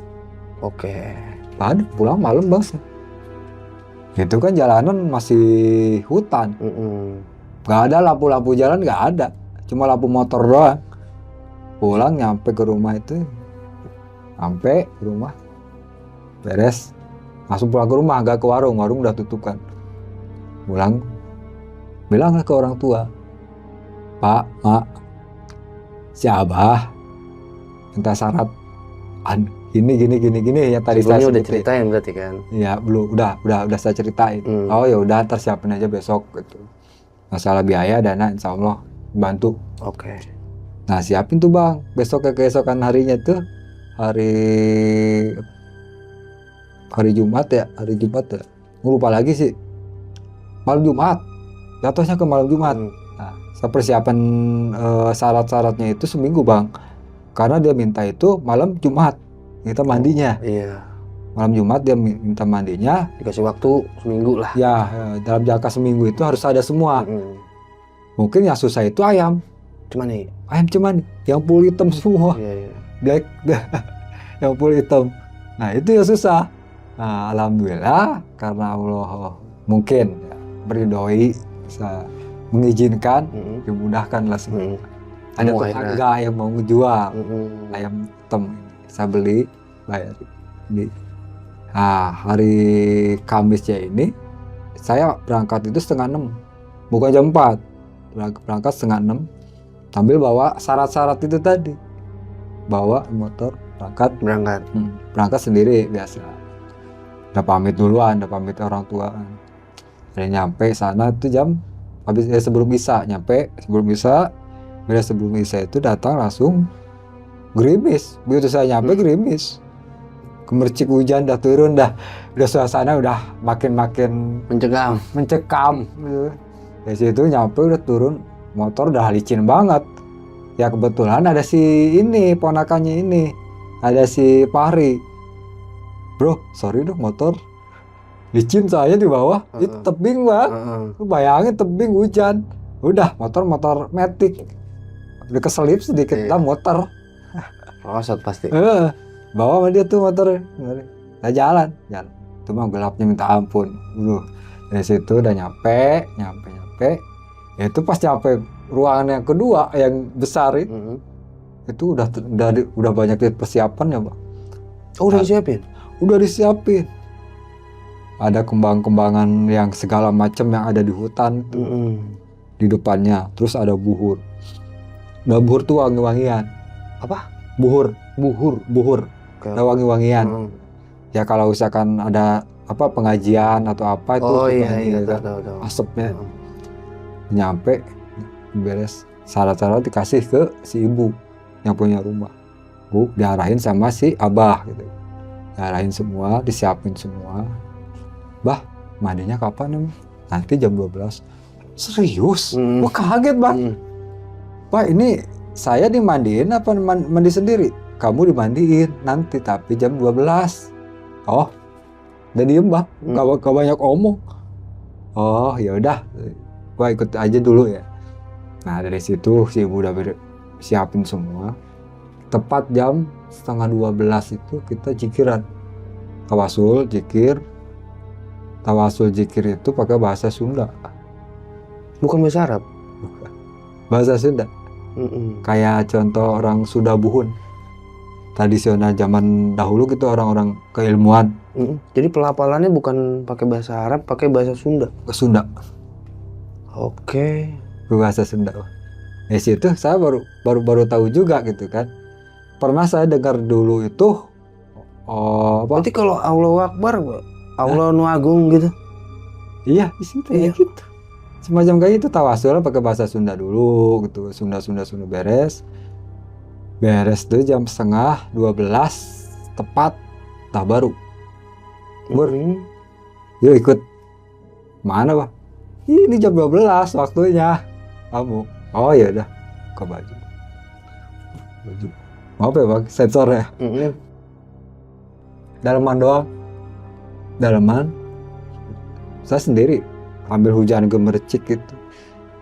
Oke. Berani pulang malam bang. Itu kan jalanan masih hutan, nggak ada lampu-lampu jalan, nggak ada, cuma lampu motor doang. Pulang nyampe ke rumah itu, sampai ke rumah beres, langsung pulang ke rumah, gak ke warung udah tutup kan. Pulang bilanglah ke orang tua, Pak, Mak, si Abah minta syarat gini yang tadi saya udah ceritain berarti kan? Ya belum, udah saya ceritain. Oh ya udah, ntar siapin aja besok gitu. Masalah biaya dana insya Allah bantu. Oke. Nah siapin tuh bang, keesokan harinya tuh hari Jumat ya, lupa lagi sih, malam Jumat, jatuhnya ke malam Jumat. Nah saya persiapan syarat-syaratnya itu seminggu bang, karena dia minta itu malam Jumat kita mandinya. Iya. Malam Jumat dia minta mandinya, dikasih waktu seminggu lah ya. Dalam jangka seminggu itu harus ada semua. Mungkin yang susah itu ayam cemani yang full hitam semua. Black yang full hitam. Nah itu yang susah. Nah alhamdulillah karena Allah mungkin ya, beridoi bisa mengizinkan, dimudahkan lah semua. Ada tetangga yang mau ngejual ayam hitam, saya beli, bayar. Nah hari Kamisnya ini saya berangkat itu 5:30, bukan jam 4, berangkat 5:30, sambil bawa syarat-syarat itu tadi, bawa motor berangkat sendiri biasa. Udah pamit duluan, udah pamit orang tua. Udah nyampe sana tuh jam habis sebelum Isya, beres sebelum Isya itu datang langsung gerimis. Begitu saya nyampe gerimis, gemercik hujan dah turun dah, udah suasana udah makin mencekam gitu. Dari situ nyampe udah turun, motor udah licin banget. Ya kebetulan ada si ini ponakannya ini, ada si Fahri. Bro, sorry dong motor licin saya di bawah, itu tebing bang. Lu bayangin tebing hujan, udah motor matic, udah keselip sedikit lah motor. Rosot pasti. Bawa sama dia tuh motor, kita jalan, itu mah gelapnya minta ampun. Dari situ udah nyampe, ya itu pas nyampe ruangan yang kedua yang besar itu udah banyak persiapan ya bang. Oh, udah disiapin? Udah disiapin. Ada kembang-kembangan yang segala macam yang ada di hutan itu di depannya. Terus ada buhur. Nah buhur tuh wangi-wangian. Apa? Buhur. Okay. Ada wangi-wangian. Ya kalau misalkan ada apa pengajian atau apa itu tahu. Asapnya. Nyampe beres syarat-syarat dikasih ke si ibu yang punya rumah. Bu, diarahin sama si abah gitu. Diarahin semua, disiapin semua. Bah, mandinya kapan emang? Nanti jam 12. Serius? Wah kaget bang. Pak ini saya dimandiin apa mandi sendiri? Kamu dimandiin nanti tapi jam 12. Oh, udah diem bang, gak banyak omong. Oh ya udah, gua ikut aja dulu ya. Nah dari situ si ibu udah siapin semua. Tepat jam 11:30 itu kita zikiran. Tawasul zikir itu pakai bahasa Sunda. Bukan bahasa Arab? Bukan. Bahasa Sunda. Kayak contoh orang Sunda Buhun. Tradisional zaman dahulu gitu orang-orang keilmuan. Jadi pelafalannya bukan pakai bahasa Arab, pakai bahasa Sunda? Sunda. Oke. Bahasa Sunda. Ya situ saya baru tahu juga gitu kan. Pernah saya dengar dulu itu berarti kalau Allahu Akbar, Allah nu agung gitu. Iya, di situ ya gitu. Semacam kayak itu tawasul pakai bahasa Sunda dulu gitu. Sunda beres. Beres tuh jam 11:30 tepat tah baru. Yuk ikut. Mana, Bang? Ini jam 12 waktunya. Kamu. Oh ya udah. Ke baju. Maaf ya, Bang, sensornya. Daleman doang. Saya sendiri ambil hujan gemercik gitu,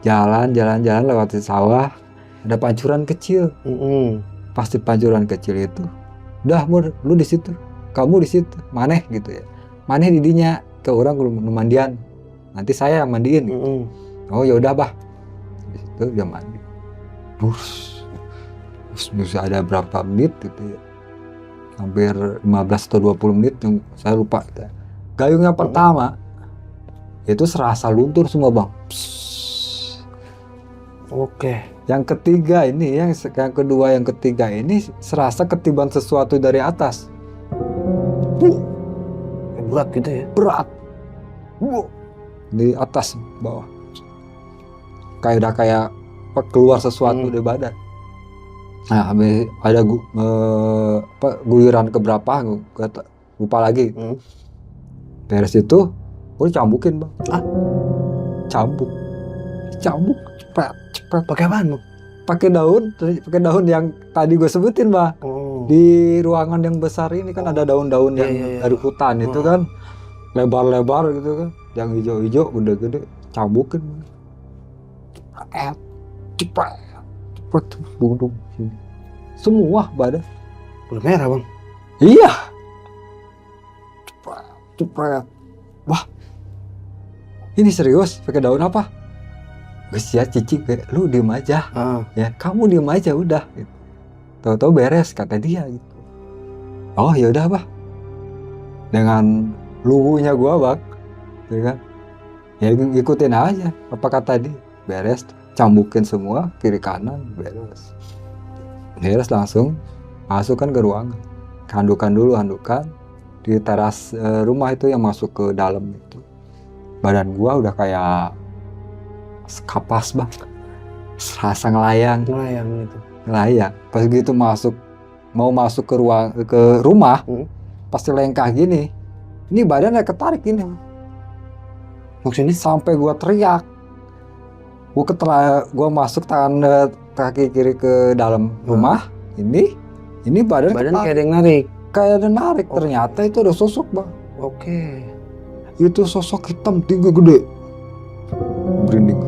jalan lewati sawah, ada pancuran kecil. Pasti pancuran kecil itu udah lu di situ, kamu di situ, maneh gitu ya, maneh didinya ke orang belum mandian, nanti saya yang mandiin gitu. Oh ya udah bah, di situ dia mandi, terus bisa ada berapa menit gitu ya, hampir 15 atau 20 menit yang saya lupa gitu. Gayungnya pertama itu serasa luntur semua bang. Oke. Yang ketiga ini, yang kedua, yang ketiga ini serasa ketiban sesuatu dari atas. Berat gitu ya? Berat. Di atas bawah. Kayak keluar sesuatu dari badan. Nah, ada guyuran keberapa, lupa lagi. Beres itu, gue cambukin bang. Cambuk, cepet. Pakai apaan bang? Pakai daun yang tadi gue sebutin bang. Di ruangan yang besar ini kan ada daun-daun yang dari hutan itu kan, lebar-lebar gitu kan, yang hijau-hijau, gede-gede, cambukin. Cepet, bundung sini. Semua badan. Udah merah bang? Iya. Cepet. Wah, ini serius pakai daun apa? Gus ya Cici, lu diem aja. Ya, kamu diem aja udah. Gitu. Tahu-tahu beres kata dia gitu. Oh ya udah bah. Dengan lugunya gua bang, ya kan? Ya ikutin aja apa kata dia. Beres, cambukin semua kiri kanan, beres langsung masuk kan ke ruangan. handukan di teras rumah itu yang masuk ke dalam itu. Badan gua udah kayak kapas bang, serasa ngelayang gitu. Ngelayang. Pas gitu mau masuk ke rumah, pasti lengkah gini. Ini badannya ketarik gini. Maksudnya? Sampai gua teriak. Gua masuk tangan kaki kiri ke dalam rumah. Ini badan kayak ada yang narik. Kayak ada narik. Ternyata itu ada sosok bang. Oke. Itu sosok hitam tinggi gede. Merinding.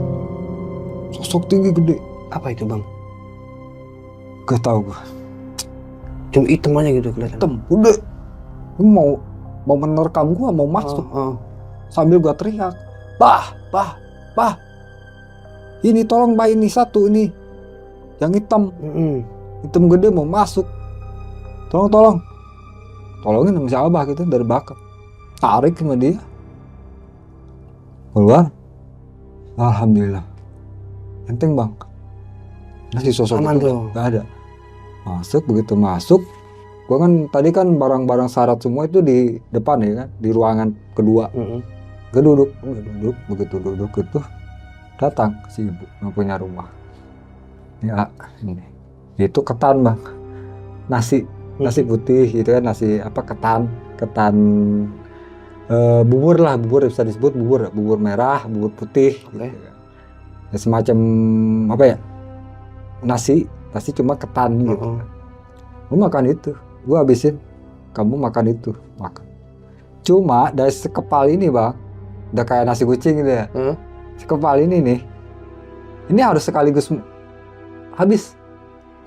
Sosok tinggi gede. Apa itu bang? Gak tahu gua. Cuma hitam aja gitu kelihatan. Hitam gede. Mau menerkam gua, mau masuk. Sambil gua teriak, bah. Ini tolong bah, ini satu ini yang hitam. Hitam gede mau masuk. Tolongin sama si Abah gitu dari belakang. Tarik sama dia. Keluar. Alhamdulillah. Enteng bang. Masih sosok aman itu tuh. gak ada. Begitu masuk. Gua kan tadi kan barang-barang syarat semua itu di depan ya kan, di ruangan kedua. Gue duduk. Begitu duduk itu datang si ibu yang punya rumah. Ya ini. Itu ketan bang. Nasi putih gitu kan, nasi ketan bubur bisa disebut bubur merah, bubur putih gitu kan. Ya, semacam apa ya, nasi cuma ketan gitu. Gue makan itu, gue habisin. Kamu makan itu, makan. Cuma dari sekepal ini bang, udah kayak nasi kucing gitu ya. Sekepal ini nih, ini harus sekaligus habis.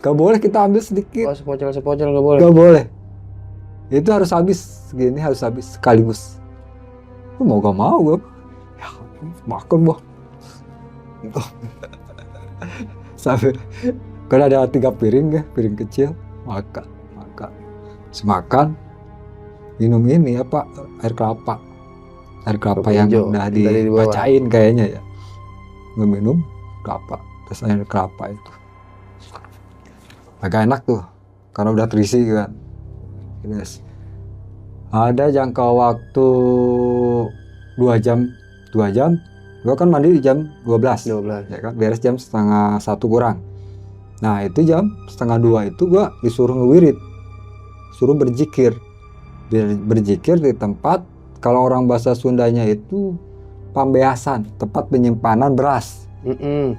Gak boleh kita ambil sedikit. Sepocel gak boleh? Gak boleh. Itu harus habis, segini harus habis sekaligus. Lu mau gak mau gue, ya, makan bang. Sampai kan ada 3 piring ya, piring kecil, makan. Semakan, minum ini apa, air kelapa yang hijau, udah dibacain kayaknya ya. Gue minum kelapa, terus air kelapa itu agak enak tuh karena udah terisi kan. Yes. Ada jangka waktu 2 jam. Gue kan mandi di jam 12 ya kan, beres jam 1:30 kurang. Nah itu jam 1:30 itu gue disuruh ngewirid, suruh berzikir di tempat, kalau orang bahasa Sundanya itu pambeasan, tempat penyimpanan beras.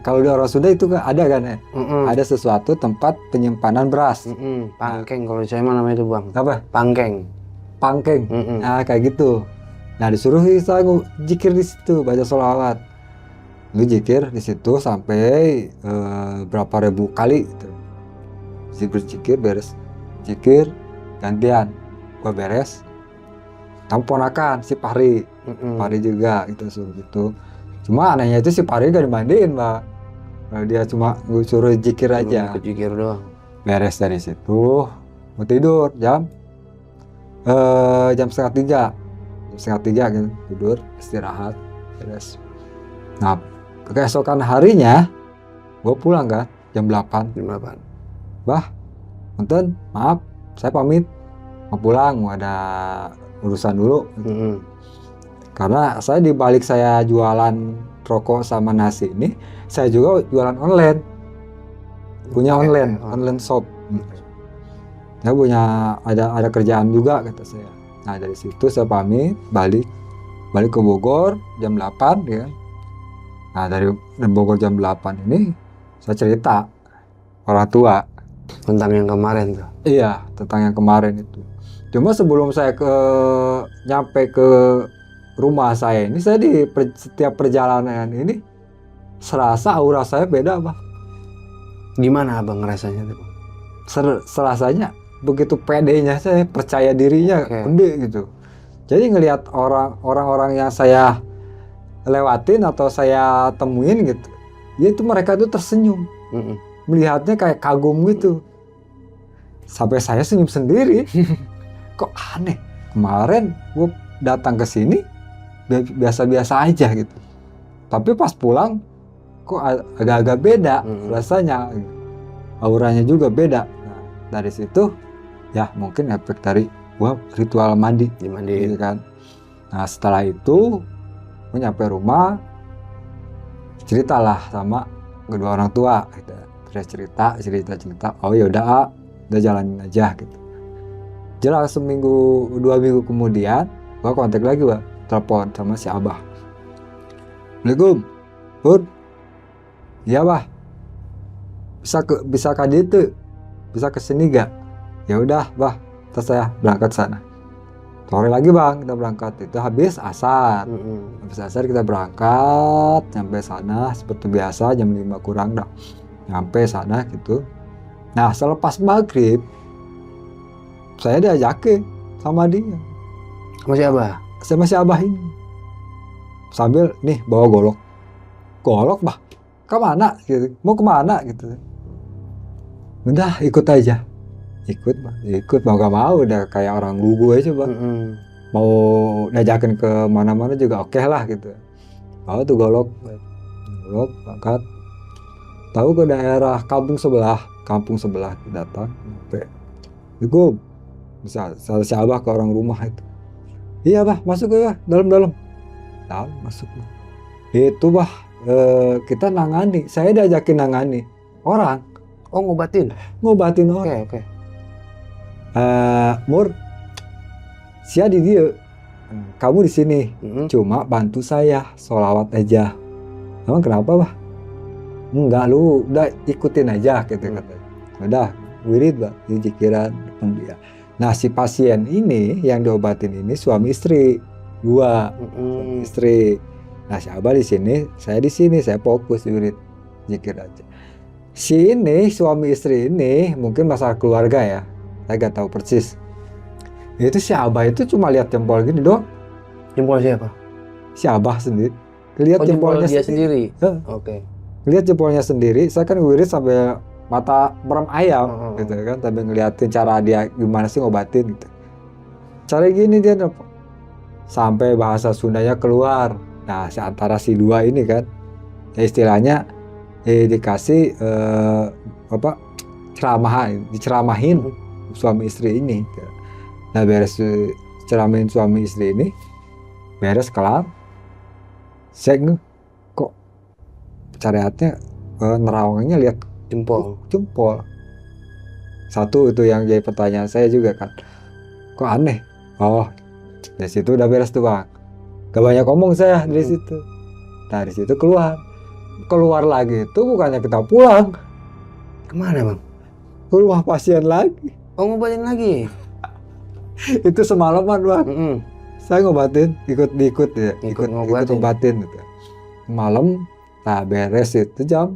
Kalau di orang Sunda itu ada kan ya, ada sesuatu tempat penyimpanan beras. Pangkeng kalau saya mah namanya itu bang. Apa? Pangkeng. Nah kayak gitu. Nah disuruh saya zikir di situ, baca sholawat. Lu zikir di situ sampai berapa ribu kali gitu. Berzikir beres, zikir gantian, gua beres. Kamu ponakan si Pari juga gitu, suruh gitu. Cuma anehnya itu si Pari gak dimandiin mbak. Dia cuma gue suruh zikir aja. Zikir doang. Beres dari situ, mau tidur jam 2:30. Jam 2:30 gitu, tidur, istirahat, beres. Nah, keesokan harinya, gue pulang kan, jam 8. Bah, nonton, maaf, saya pamit. Mau pulang, mau ada urusan dulu. Karena saya di balik saya jualan rokok sama nasi ini, saya juga jualan online. Punya online shop. Saya punya ada kerjaan juga kata saya. Nah dari situ saya pamit balik ke Bogor jam 8 ya. Nah dari Bogor jam 8 ini saya cerita orang tua tentang yang kemarin tuh. Iya, tentang yang kemarin itu. Cuma sebelum saya nyampe ke rumah saya ini, saya di setiap perjalanan ini serasa aura saya beda bang. Gimana abang ngerasanya tuh? Serasanya begitu pedenya, saya percaya dirinya gede gitu. Jadi ngelihat orang-orang yang saya lewatin atau saya temuin gitu, ya itu mereka tuh tersenyum, melihatnya kayak kagum gitu. Sampai saya senyum sendiri. Kok aneh, kemarin gue datang ke sini biasa-biasa aja gitu, tapi pas pulang kok agak-agak beda rasanya, auranya juga beda. Nah, dari situ ya mungkin efek dari gua ritual mandi Dimandiin. gitu kan. Nah setelah itu gua nyampe rumah, ceritalah sama kedua orang tua gitu. Terus cerita, oh ya udah jalanin aja gitu. Jelas seminggu 2 minggu kemudian gua kontak lagi, telepon sama si Abah. Assalamualaikum, Bun. Iya, Bah. Bisa ke ditu, bisa ke sini gak? Ya udah, Bah. Terus saya berangkat sana. Sore lagi, Bang, kita berangkat. Itu habis asar. Habis asar kita berangkat, nyampe sana seperti biasa jam 5 kurang dah. Nyampe sana gitu. Nah, selepas maghrib saya diajakin sama dia. Sama siapa? Sama si Abah ini. Sambil nih bawa golok, Bah. Kemana gitu? Mau kemana gitu? Udah ikut aja. Ikut mau gak mau, udah kayak orang lugu aja, Bang. Mau diajakin ke mana-mana juga oke lah gitu. Bawa tuh golok berangkat. Tahu ke daerah kampung sebelah datang sampai. Assalamualaikum. Bisa si Abah ke orang rumah itu. Iya, Bah, masuk ya, Bah. Dalam masuk. Itu, Bah, kita nangani. Saya diajakin nangani orang. Oh, ngobatin orang. Oke. Mur, sia di dia. Kamu di sini. Cuma bantu saya sholawat aja. Emang kenapa, Bah? Enggak, lu udah ikutin aja gitu katanya. Udah wirid, Bah, di jikiran dia. Nah, si pasien ini yang diobatin ini suami istri. Dua suami istri. Nah, si Abah di sini, saya di sini, saya fokus wirid zikir aja. Si ini suami istri ini mungkin masalah keluarga ya, saya gak tahu persis. Itu si Abah itu cuma lihat jempol gini doang. Jempol siapa? Si Abah sendiri. Lihat jempolnya dia sendiri. Oke. Lihat jempolnya sendiri. Saya kan wirid sampai mata merem ayam gitu kan, sampai ngeliatin cara dia gimana sih ngobatin gitu. Cara gini dia sampai bahasa Sundanya keluar. Nah, antara si dua ini kan, ya istilahnya dikasih diceramahin suami istri ini. Nah, beres ceramahin suami istri ini, beres kelar, saya kok syariatnya nerawangnya lihat jempol. Satu itu yang jadi pertanyaan saya juga kan, kok aneh. Oh, dari situ udah beres tuh, Bang. Gak banyak ngomong saya dari situ. Nah, dari situ keluar lagi itu bukannya kita pulang. Kemana, Bang? Ke rumah pasien lagi. Oh, ngobatin lagi. Itu semalaman, Bang. Saya ngobatin, ikut ngobatin gitu. Malam, nah beres itu jam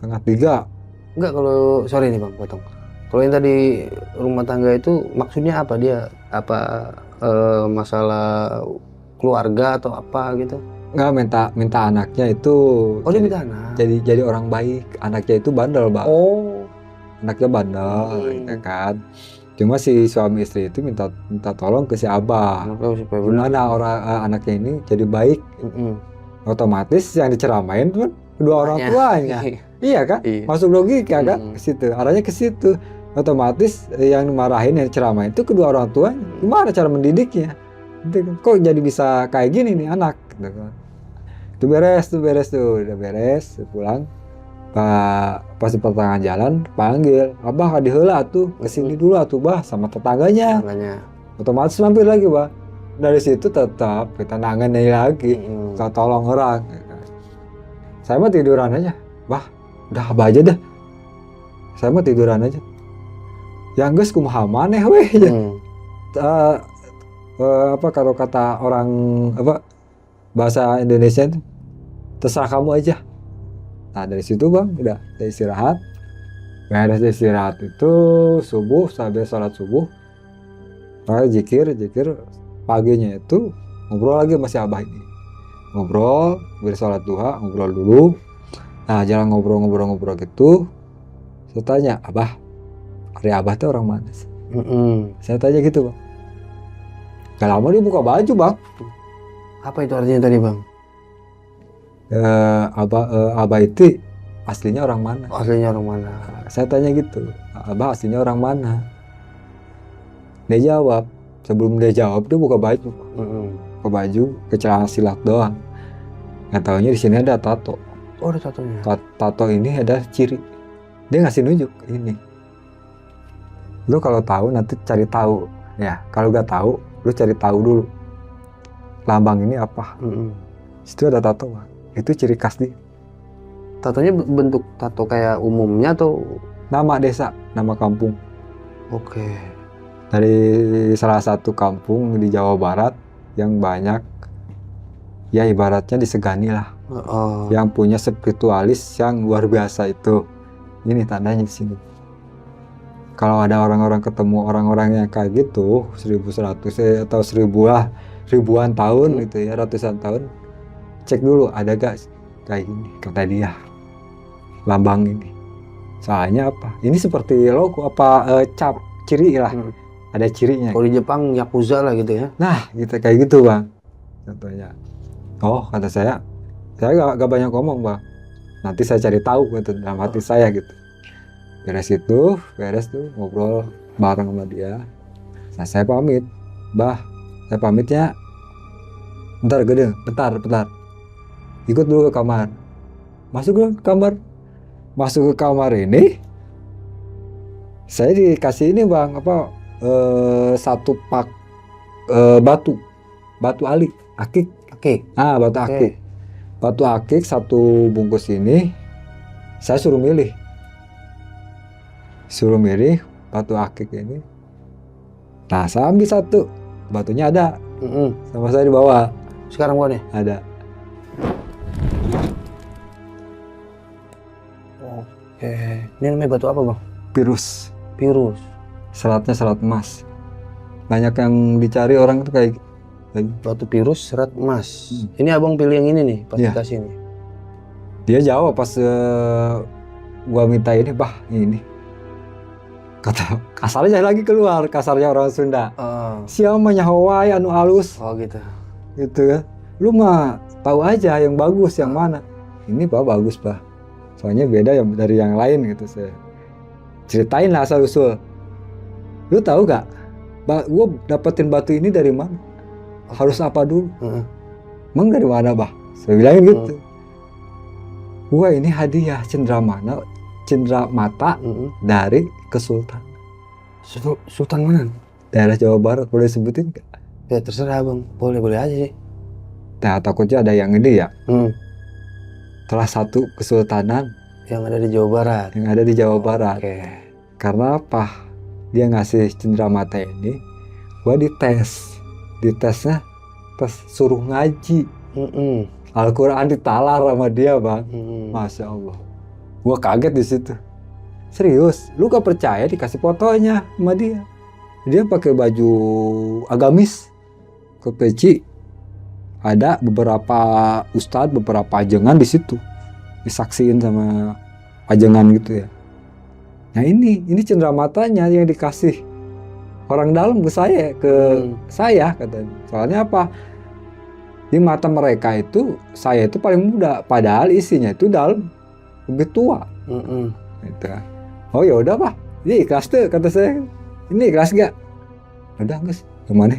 2:30. Enggak, kalau sorry nih, Bang, potong. Kalau yang tadi rumah tangga itu maksudnya apa? Dia masalah keluarga atau apa gitu? Nggak, minta anaknya itu. Oh, dia minta anak. Jadi orang baik. Anaknya itu bandel, Bang. Oh. Anaknya bandel, gitu kan. Cuma si suami istri itu minta tolong ke si Abah. Gimana anaknya ini jadi baik. Otomatis yang diceramain tuh kedua orang tuanya. Iya kan? Masuk logika kan ke situ. Arahnya ke situ. Otomatis yang dimarahin, yang diceramain itu kedua orang tuanya. Gimana cara mendidiknya? Kok jadi bisa kayak gini nih anak? Gitu kan. Itu beres tuh, udah beres, pulang. Pas di pertengahan jalan panggil, Abah diheula tuh, kesini dulu atuh, Bah, sama tetangganya. Otomatis mampir lagi, Bah. Dari situ tetap kita nangani lagi, kita tolong orang. Saya mah tiduran aja, Bah, udah Abah aja dah. Saya mah tiduran aja. Yang geus kumaha maneh weh. Kalau kata orang bahasa Indonesia itu, terserah kamu aja. Nah, dari situ, Bang, udah saya istirahat. Beres istirahat itu subuh, sampai sholat subuh, zikir, paginya itu ngobrol lagi sama si Abah ini. Ngobrol, beres sholat duha, ngobrol dulu. Nah, jalan ngobrol gitu, saya tanya, Abah, hari Abah tuh orang mana sih? Saya tanya gitu, Bang. Gak lama dia buka baju, Bang. Apa itu artinya tadi, Bang? Abah itu aslinya orang mana? Aslinya orang mana? Saya tanya gitu, Abah aslinya orang mana? Dia jawab. Sebelum dia jawab, dia buka baju. Buka baju, ke celana silat doang. Nggak taunya di sini ada tato. Oh, ada tatonya. Tato ini ada ciri. Dia ngasih nunjuk ini. Lu kalau tahu nanti cari tahu. Ya, kalau nggak tahu, lu cari tahu dulu. Lambang ini apa? Situ ada tato, Bang. Itu ciri khas dia. Tatonya bentuk tato kayak umumnya atau Nama desa, nama kampung. oke. Dari salah satu kampung di Jawa Barat yang banyak, ya ibaratnya disegani lah. Yang punya spiritualis yang luar biasa itu. Ini tandanya di sini. Kalau ada orang-orang ketemu orang-orang yang kayak gitu, 1100 atau 1000 lah, ribuan tahun gitu ya, ratusan tahun, cek dulu ada gak kayak gini, kata dia. Lambang ini. Soalnya apa? Ini seperti logo apa cap, ciri lah. Ada cirinya. Kalau di Jepang Yakuza lah gitu ya. Nah, gitu kayak gitu, Bang. Contohnya. Oh, kata saya gak banyak ngomong, Bang. Nanti saya cari tahu gitu dalam hati saya gitu. Beres tuh ngobrol bareng sama dia. Nah, saya pamit. Bah, saya pamitnya. Bentar, bentar. Ikut dulu ke kamar. Masuk ke kamar ini. Saya dikasih ini, Bang, satu pak batu akik. Batu akik. Batu akik satu bungkus ini. Saya suruh milih batu akik ini. Nah, saya ambil satu, batunya ada, sama saya dibawa. Sekarang gua nih ada. Oke, ini namanya batu apa, Bang? Pirus. Seratnya serat emas. Banyak yang dicari orang itu kayak batu pirus serat emas. Ini abang pilih yang ini nih, pas dikasih ini. Dia jawab pas gua minta ini, bah ini. Kata kasarnya lagi keluar, kasarnya orang Sunda. Siapa nyahowai anu alus. Oh gitu. Gitu kan. Lu mah tahu aja yang bagus yang mana. Ini Pak bagus, Pak. Soalnya beda dari yang lain gitu saya. Ceritain lah asal usul. Lu tahu gak? Gua dapetin batu ini dari mana? Harus apa dulu? Emang dari mana, Bah? Saya bilangin gitu. Gua ini hadiah cendera mata dari Kesultanan. Sultan mana? Daerah Jawa Barat, boleh sebutin gak? Ya terserah, Bang. Boleh aja sih. Nah, takutnya ada yang ini ya. Salah satu kesultanan yang ada di Jawa Barat. Oke. Karena apa? Dia ngasih cendera mata ini, gua ditesnya suruh ngaji. Al-Quran ditalar sama dia, Bang. Masya Allah. Gua kaget di situ. Serius, lu gak percaya dikasih fotonya sama dia. Dia pakai baju agamis, ke peci. Ada beberapa ustadz, beberapa ajengan di situ. Disaksiin sama ajengan gitu ya. Nah ini cendera matanya yang dikasih orang dalam ke saya katanya. Soalnya apa? Di mata mereka itu saya itu paling muda, padahal isinya itu dalam lebih tua. Gitu. Oh ya udah, Pak. Ini ikhlas tuh kata saya. Ini ikhlas gak? Udah, guys. Kemana?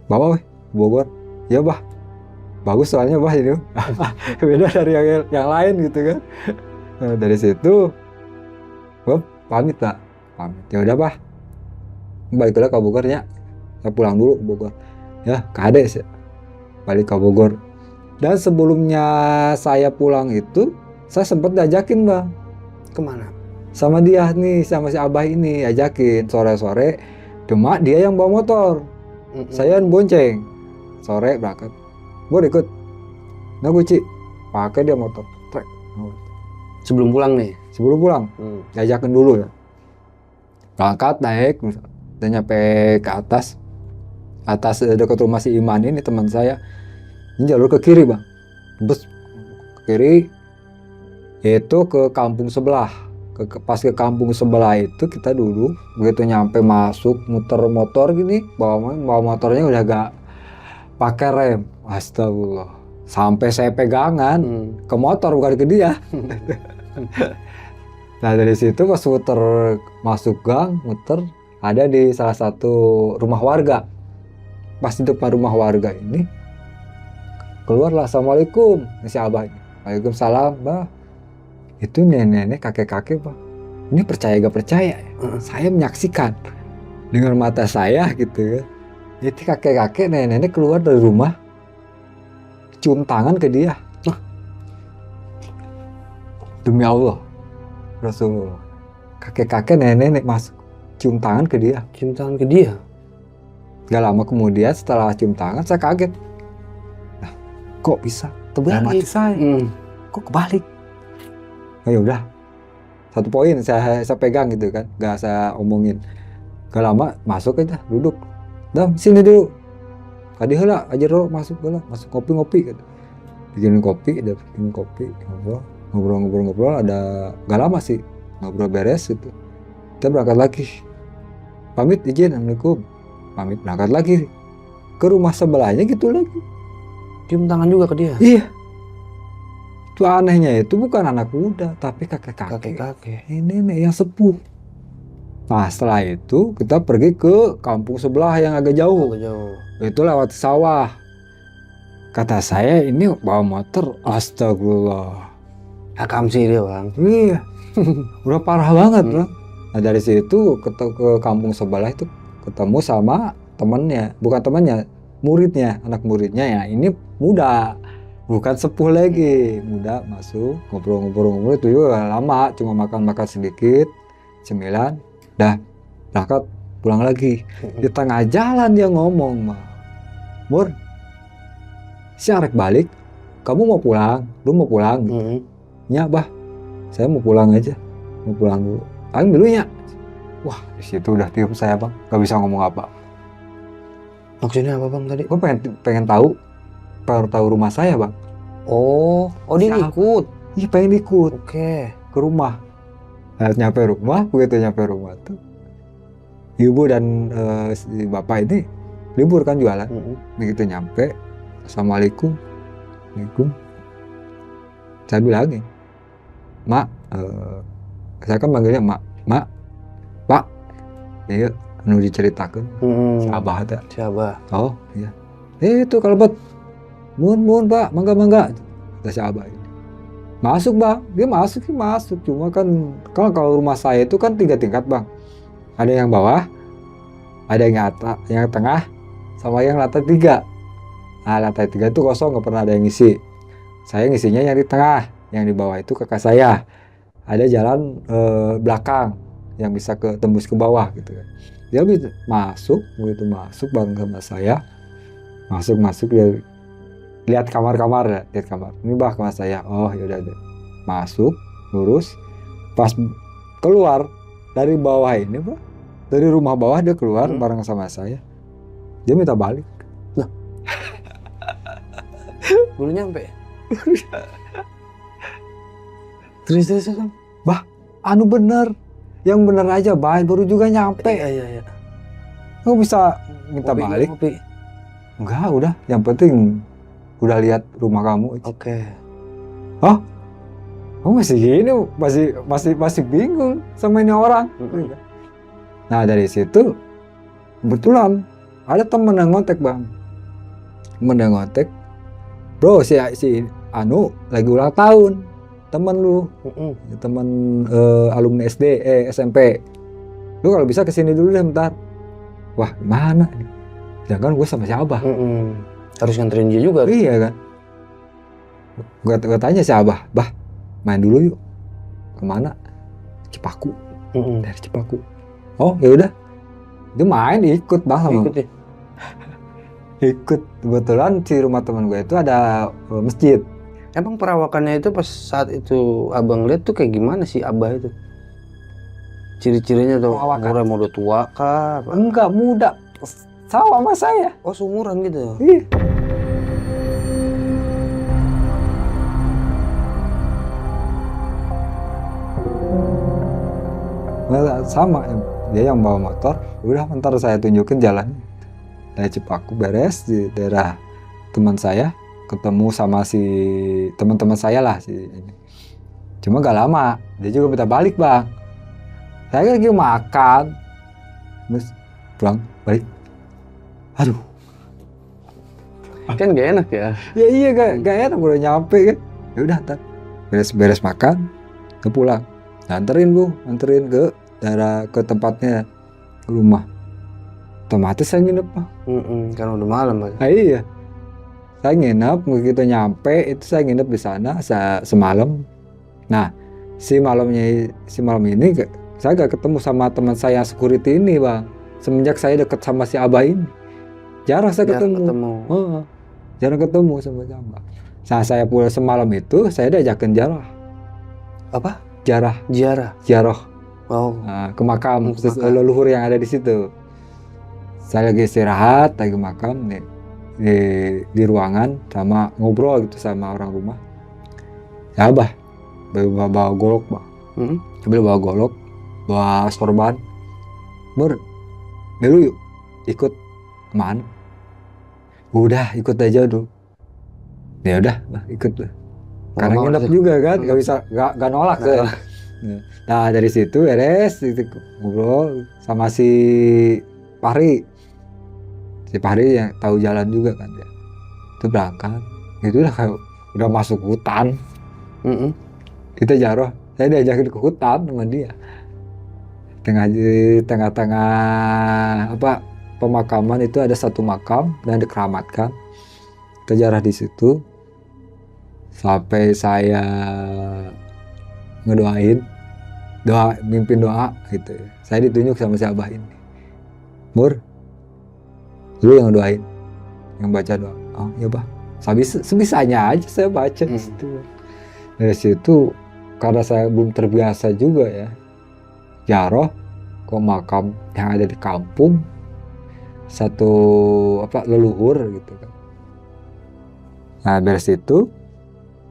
Bawa Bogor. Ya, Bah. Bagus soalnya, Bah, ini. Beda dari yang lain gitu kan. Nah, dari situ gue pamit lah. Ya udah, Bah. Balik dulu ke Bogor ya. Saya pulang dulu ke Bogor. Ya, ke Hades ya. Balik ke Bogor. Dan sebelumnya saya pulang itu, saya sempat diajakin, Bang. Kemana? Sama dia nih, sama si Abah ini ajakin sore-sore. Cuma dia yang bawa motor. Saya yang bonceng. Sore berangkat. Gue ikut. Nah, Guci. Pakai dia motor. Trek. Sebelum pulang nih? Sebelum pulang. Diajakin dulu ya. Berangkat, naik. Dan nyampe ke atas. Atas dekat rumah si Iman ini teman saya. Ini jalur ke kiri, Bang. Bus ke kiri. Itu ke kampung sebelah. Pas ke kampung sebelah itu kita duduk. Begitu nyampe masuk muter motor gini. Bawa motornya udah gak pakai rem. Astagfirullah. Sampai saya pegangan ke motor bukan ke dia. Nah dari situ pas muter masuk gang, muter ada di salah satu rumah warga. Pas di depan rumah warga ini keluarlah, assalamualaikum, si abah ini. Waalaikumsalam, bah. Itu nenek-nenek, kakek-kakek, bah. Ini percaya gak percaya? Saya menyaksikan dengan mata saya gitu kan. Jadi kakek-kakek, nenek-nenek keluar dari rumah, cium tangan ke dia. Demi Allah, Rasulullah. Kakek-kakek, nenek-nenek masuk, cium tangan ke dia. Cium tangan ke dia. Gak lama kemudian setelah cium tangan saya kaget. Nah, kok bisa? Dalam hati saya, kok kebalik? Oh, ya udah, satu poin saya pegang gitu kan, gak saya omongin. Gak lama masuk aja, duduk. Dam, sini dulu. Kadi heula aja dulu, masuk ngopi-ngopi gitu. Bikinin kopi, ngobrol, ada gak lama sih, ngobrol beres gitu. Kita berangkat lagi. Pamit izin, assalamualaikum. Pamit berangkat lagi ke rumah sebelahnya gitu lagi. Cium tangan juga ke dia. Iya. Itu anehnya itu bukan anak muda, tapi kakek-kakek. Nenek yang sepuh. Nah setelah itu kita pergi ke kampung sebelah yang agak jauh. Itu lewat sawah. Kata saya ini bawa motor, astagfirullah. Akam sih dia bang. Iya. Udah parah banget bang. Nah dari situ ke kampung sebelah itu ketemu sama temennya, bukan temannya, muridnya, anak muridnya ya. Ini muda. Bukan sepuh lagi, muda masuk, ngobrol itu juga lama, cuma makan sedikit, cemilan, dah berangkat pulang lagi. Di tengah jalan dia ngomong, Mur, si arek balik, kamu mau pulang, lu mau pulang? Ya bah, saya mau pulang aja, mau pulang dulu. Aing dulu ya. Wah di situ udah tiup saya bang, gak bisa ngomong apa. Maksudnya apa bang tadi? Gue pengen tahu rumah saya bang. Oh dia ikut? Iya pengen ikut. Oke. Ke rumah. Nah, begitu nyampe rumah tuh ibu dan si bapak ini libur kan jualan. Begitu nyampe, assalamualaikum. Waalaikumsalam. Saya bilangin, Mak, saya kan manggilnya Mak, Pak. Iya, anu diceritakan. Si Abah ada. Si Abah. Oh iya. Itu kalau buat Mun Pak, mangga. Kata si Abah ini. Masuk bang, dia masuk. Cuma kan kalau rumah saya itu kan 3 tingkat bang. Ada yang bawah, ada yang atas, yang tengah, sama yang lantai 3. Nah lantai 3 itu kosong, nggak pernah ada yang ngisi. Saya ngisinya yang di tengah, yang di bawah itu kakak saya. Ada jalan belakang yang bisa tembus ke bawah gitu kan. Dia begitu masuk bareng sama saya. Masuk dia lihat kamar. Ini bah kamar saya. Oh yaudah deh. Masuk, lurus. Pas keluar dari bawah ini, bah, dari rumah bawah dia keluar bareng sama saya. Dia minta balik. Lah. Belum nyampe. Terus kan? Bah, anu bener. Yang bener aja, bah, baru juga nyampe. Iya. Nggak bisa minta balik. Enggak, udah. Yang penting udah lihat rumah kamu. Oke. Hah? Kamu masih gini, masih bingung sama ini orang. Nah dari situ kebetulan ada temen yang ngontek bang. Bro si Anu lagi ulang tahun. Temen lu, temen alumni SD, SMP. Lu kalau bisa kesini dulu deh bentar. Wah gimana? Sedangkan gue sama si Abah. Harus nganterin dia juga. Iya kan. Gue tanya si Abah, bah main dulu yuk. Kemana? Cipaku. Dari Cipaku. Oh ya udah. Dia main ikut bah sama. Ikut ya. Ikut. Kebetulan di rumah teman gue itu ada masjid. Emang perawakannya itu pas saat itu abang lihat tuh kayak gimana sih Abah itu? Ciri-cirinya tuh umurnya udah tua kah? Enggak, muda. Sama saya. Oh seumuran gitu? Iya. Sama, dia yang bawa motor. Udah bentar saya tunjukin jalan. Dari Cipaku beres di daerah teman saya, ketemu sama si teman-teman saya lah si ini. Cuma gak lama, dia juga minta balik bang. Saya lagi makan, terus pulang balik. Aduh, Kan gak enak ya. ya iya gak enak udah nyampe kan. Ya udah ntar beres makan ke pulang. Anterin ke daerah ke tempatnya ke rumah. Otomatis saya nginep Bang. Karena udah malam Bang. Iya, saya nginep begitu nyampe itu saya nginep di sana semalam. Nah si malam ini saya gak ketemu sama teman saya yang security ini Bang. Semenjak saya deket sama si Abah ini jarang saya ketemu. Jarang ketemu sama Abah. Nah saya pulang semalam itu saya diajakin jarah. Apa? Jarah. Oh. Nah, ke makam leluhur yang ada di situ. Saya lagi istirahat, lagi makam nih di ruangan sama ngobrol gitu sama orang rumah. Ya Abah, bawa golok Bang. Sambil bawa golok, bawa sorban. Melu yuk, ikut kemana? Udah ikut aja dulu. Ya udah, ikut lah. Karena nginep juga kan, gak nolak saya. Nah dari situ beres, ngobrol sama si Fahri. Si Fahri yang tahu jalan juga kan ya. Itu berangkat, itu udah masuk hutan. Kita jaroh, saya diajakin ke hutan sama dia. Tengah-tengah pemakaman itu ada satu makam dan dikeramatkan. Kita jarah di situ sampai saya ngedoain, mimpin doa gitu. Saya ditunjuk sama si Abah ini. Mur, lu yang ngedoain, yang baca doa. Oh iya Bah, sebisanya aja saya baca di situ. Dari situ karena saya belum terbiasa juga ya, jaroh ke makam yang ada di kampung satu leluhur gitu kan. Nah dari situ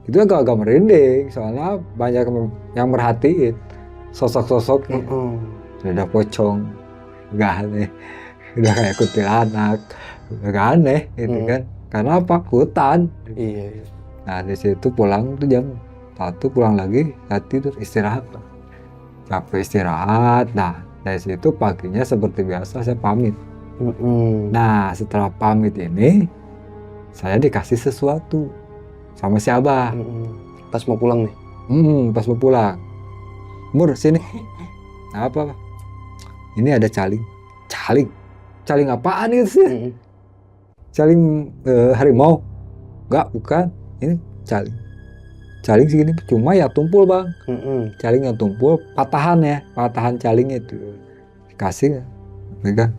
itu agak merinding soalnya banyak yang merhatiin sosok-sosoknya. Udah pocong, gak aneh, udah kayak kuntilanak, gak aneh gitu kan. Karena apa? Hutan. Iya. Nah di situ pulang tuh jam 1 pulang lagi, tidur istirahat. Capek istirahat. Nah dari situ paginya seperti biasa saya pamit. Nah setelah pamit ini saya dikasih sesuatu sama si Abah. Pas mau pulang nih? Pas mau pulang. Mur sini. Apa? Ini ada caling. Caling apaan itu sih? Caling harimau? Enggak, bukan. Ini caling. Caling segini cuma ya tumpul Bang. Caling yang tumpul, patahan calingnya itu. Kasih pegang.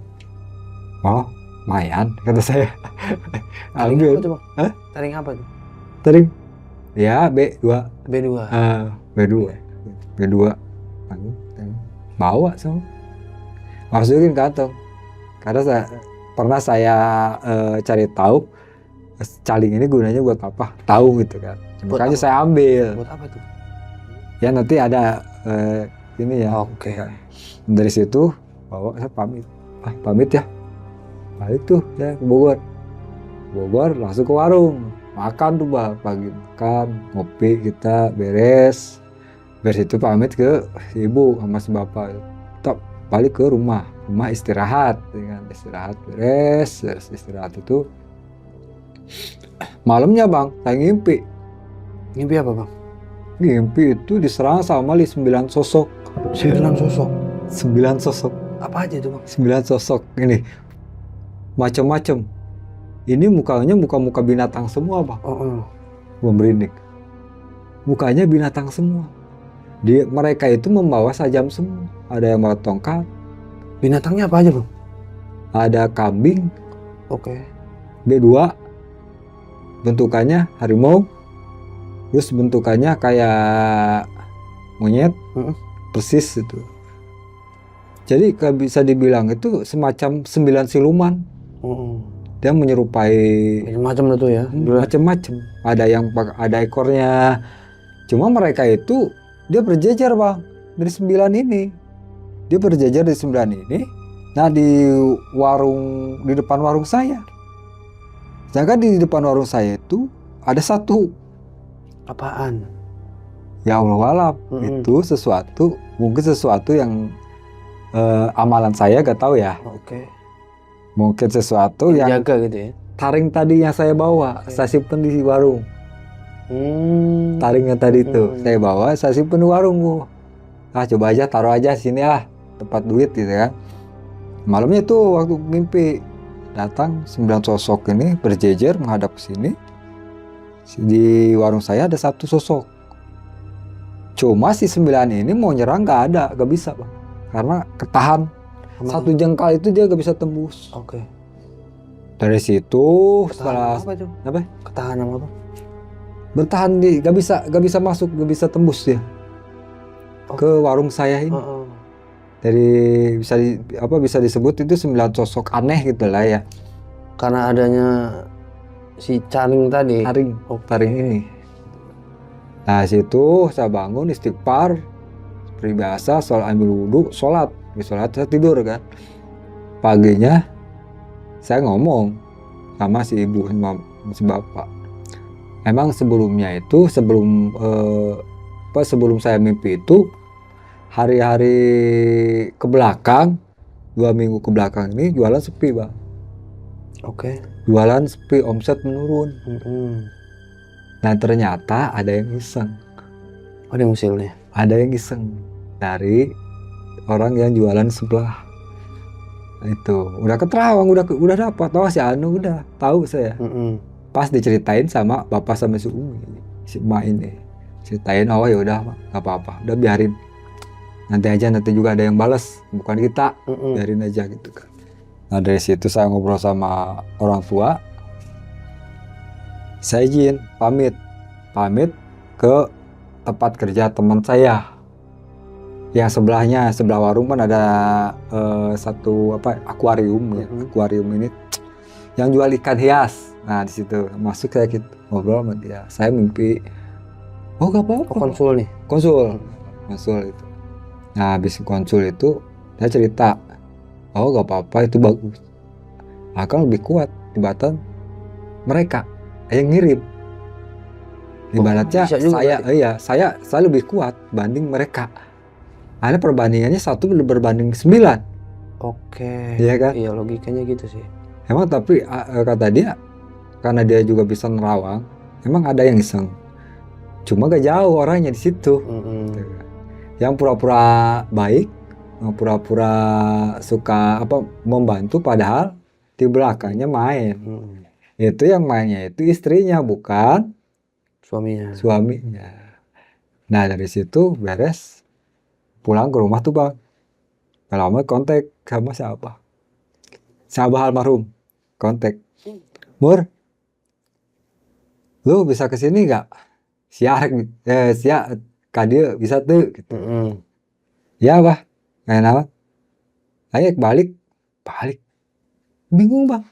Oh, lumayan kata saya. Taring apa tuh Bang? Hah? Taring apa tuh? Taring. Ya B2. B2. Bawa semua. Masukin kantong. Karena saya cari tahu caling ini gunanya buat apa? Tahu gitu kan. Makanya saya ambil. Buat apa tuh? Ya nanti ada ini ya. Oke. Dari situ bawa, saya pamit. Pamit ya. Balik tuh ya ke Bogor. Langsung ke warung. Makan tuh pagi makan, ngopi kita beres. Beres itu pamit ke ibu sama si bapak. Tetap balik ke rumah istirahat, dengan istirahat beres istirahat itu. Malamnya Bang, saya ngimpi. Ngimpi apa Bang? Ngimpi itu diserang sama 9 sosok. 9 sosok? 9 sosok. Apa aja itu Bang? 9 sosok ini. Macam-macam. Ini mukanya muka binatang semua Bang. Merinding. Mukanya binatang semua. Mereka itu membawa sajam semua. Ada yang bawa tongkat. Binatangnya apa aja Bang? Ada kambing. Oke. B2. Bentukannya harimau. Terus bentukannya kayak monyet. Persis itu. Jadi bisa dibilang itu semacam 9 siluman. Dia menyerupai macam-macam itu ya. Macam-macam. Ada ekornya. Cuma mereka itu dia berjejer Bang dari 9 ini. Dia berjejer dari 9 ini. Nah di depan warung saya. Sedangkan di depan warung saya itu ada satu. Apaan? Ya Allah alam. Itu mungkin sesuatu yang amalan saya gak tahu ya. Oke. Mungkin sesuatu yang Jaga gitu ya. taring tadi yang saya bawa, saya simpen di warung. Taringnya tadi itu saya bawa, saya simpen di warung, Bu. Ah, coba aja taruh aja sini lah, tempat duit gitu kan. Malamnya tuh waktu mimpi datang 9 sosok ini berjejer menghadap ke sini. Di warung saya ada 1 sosok. Cuma si 9 ini mau nyerang gak bisa, Bang. Karena ketahan. 1 jengkal itu dia gak bisa tembus. Oke. Dari situ Ketahanan setelah apa itu? apa? Ketahanan apa? Bertahan di gak bisa masuk, gak bisa tembus dia ke warung saya ini. Dari bisa disebut itu 9 sosok aneh gitu lah ya. Karena adanya si Caring tadi. Taring ini. Nah, situ saya bangun istighfar seperti biasa, ambil wudhu, sholat saya tidur kan. Paginya saya ngomong sama si ibu sama si bapak. Emang sebelumnya itu sebelum saya mimpi itu hari-hari ke belakang 2 minggu ke belakang ini jualan sepi, Bang. Oke. Jualan sepi, omset menurun. Nah, ternyata ada yang iseng. Ada yang usilnya. Ada yang iseng dari orang yang jualan sebelah. Nah, itu udah keterawang, udah dapat. Oh, si Anu udah tahu saya. Pas diceritain sama bapak sama si Umi, si emak ini. Ceritain, oh ya udah, nggak apa-apa, udah biarin. Nanti juga ada yang balas, bukan kita. Biarin aja gitu kan. Nah, dari situ saya ngobrol sama orang tua. Saya izin pamit ke tempat kerja teman saya. Yang sebelah warung kan ada satu akuarium ya. Akuarium ini yang jual ikan hias. Nah, di situ masuk saya gitu, ngobrol sama dia. Saya mimpi, oh gak apa-apa. Konsul nih. Konsul itu. Nah, habis konsul itu saya cerita, oh gak apa-apa, itu bagus. Akan lebih kuat dibanding mereka yang ngirim. Ibaratnya saya lebih kuat banding mereka. Karena perbandingannya 1 berbanding 9. Oke. Iya kan? Iya, logikanya gitu sih. Emang tapi kata dia, karena dia juga bisa nerawang, emang ada yang iseng. Cuma gak jauh orangnya di situ. Yang pura-pura baik, yang pura-pura suka membantu, padahal di belakangnya main. Itu yang mainnya itu istrinya, bukan suaminya. Nah, dari situ beres, pulang ke rumah tuh, Bang. Gak lama kontak sama siapa? Sahabat almarhum. Kontak. Mur, lu bisa kesini gak? Kadia bisa tuh gitu. Ya, Bah. Kayak nama. Ayo balik. Bingung, Bang.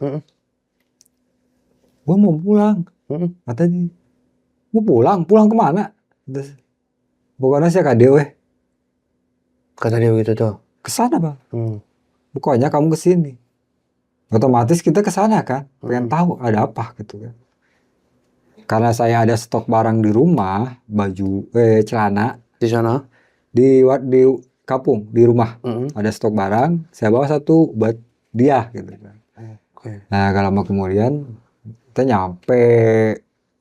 Gua mau pulang. Katanya. Mau pulang kemana? Bukannya saya Kadia weh. Kata dia gitu tuh. Kesana, Bang. Pokoknya kamu kesini. Otomatis kita kesana kan. Pengen tahu ada apa gitu kan. Karena saya ada stok barang di rumah, baju, celana. Di sana? Di kampung, di rumah. Ada stok barang, saya bawa 1 buat dia gitu kan. Nah, gak lama kemudian kita nyampe.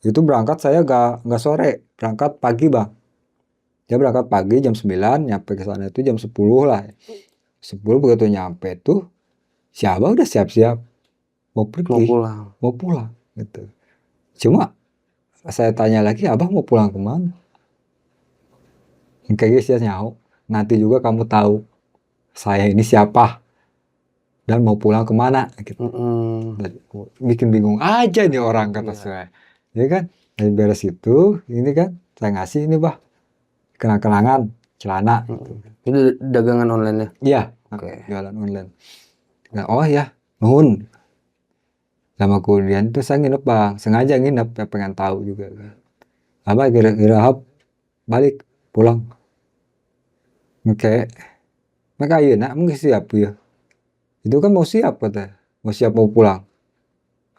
Itu berangkat saya gak sore, berangkat pagi, Bang. Dia berangkat pagi jam 9, nyampe ke sana itu jam 10 lah. 10 begitu nyampe tuh, si Abah udah siap-siap mau pergi, mau pulang gitu. Cuma saya tanya lagi, Abah mau pulang kemana? Kayaknya saya nyaho, nanti juga kamu tahu saya ini siapa dan mau pulang kemana gitu. Bikin bingung aja nih orang, kata saya. Ya kan, dari beres itu, ini kan saya ngasih ini, Bah, kenang-kenangan celana gitu. Itu dagangan online-nya? Iya, jualan online. Nah, oh ya, nuhun. Lama kemudian itu saya nginep, Bang, sengaja nginep, ya pengen tahu juga kan. Apa kira-kira balik pulang? Oke, mereka iya mungkin siap ya. Itu kan mau siap kata, mau pulang.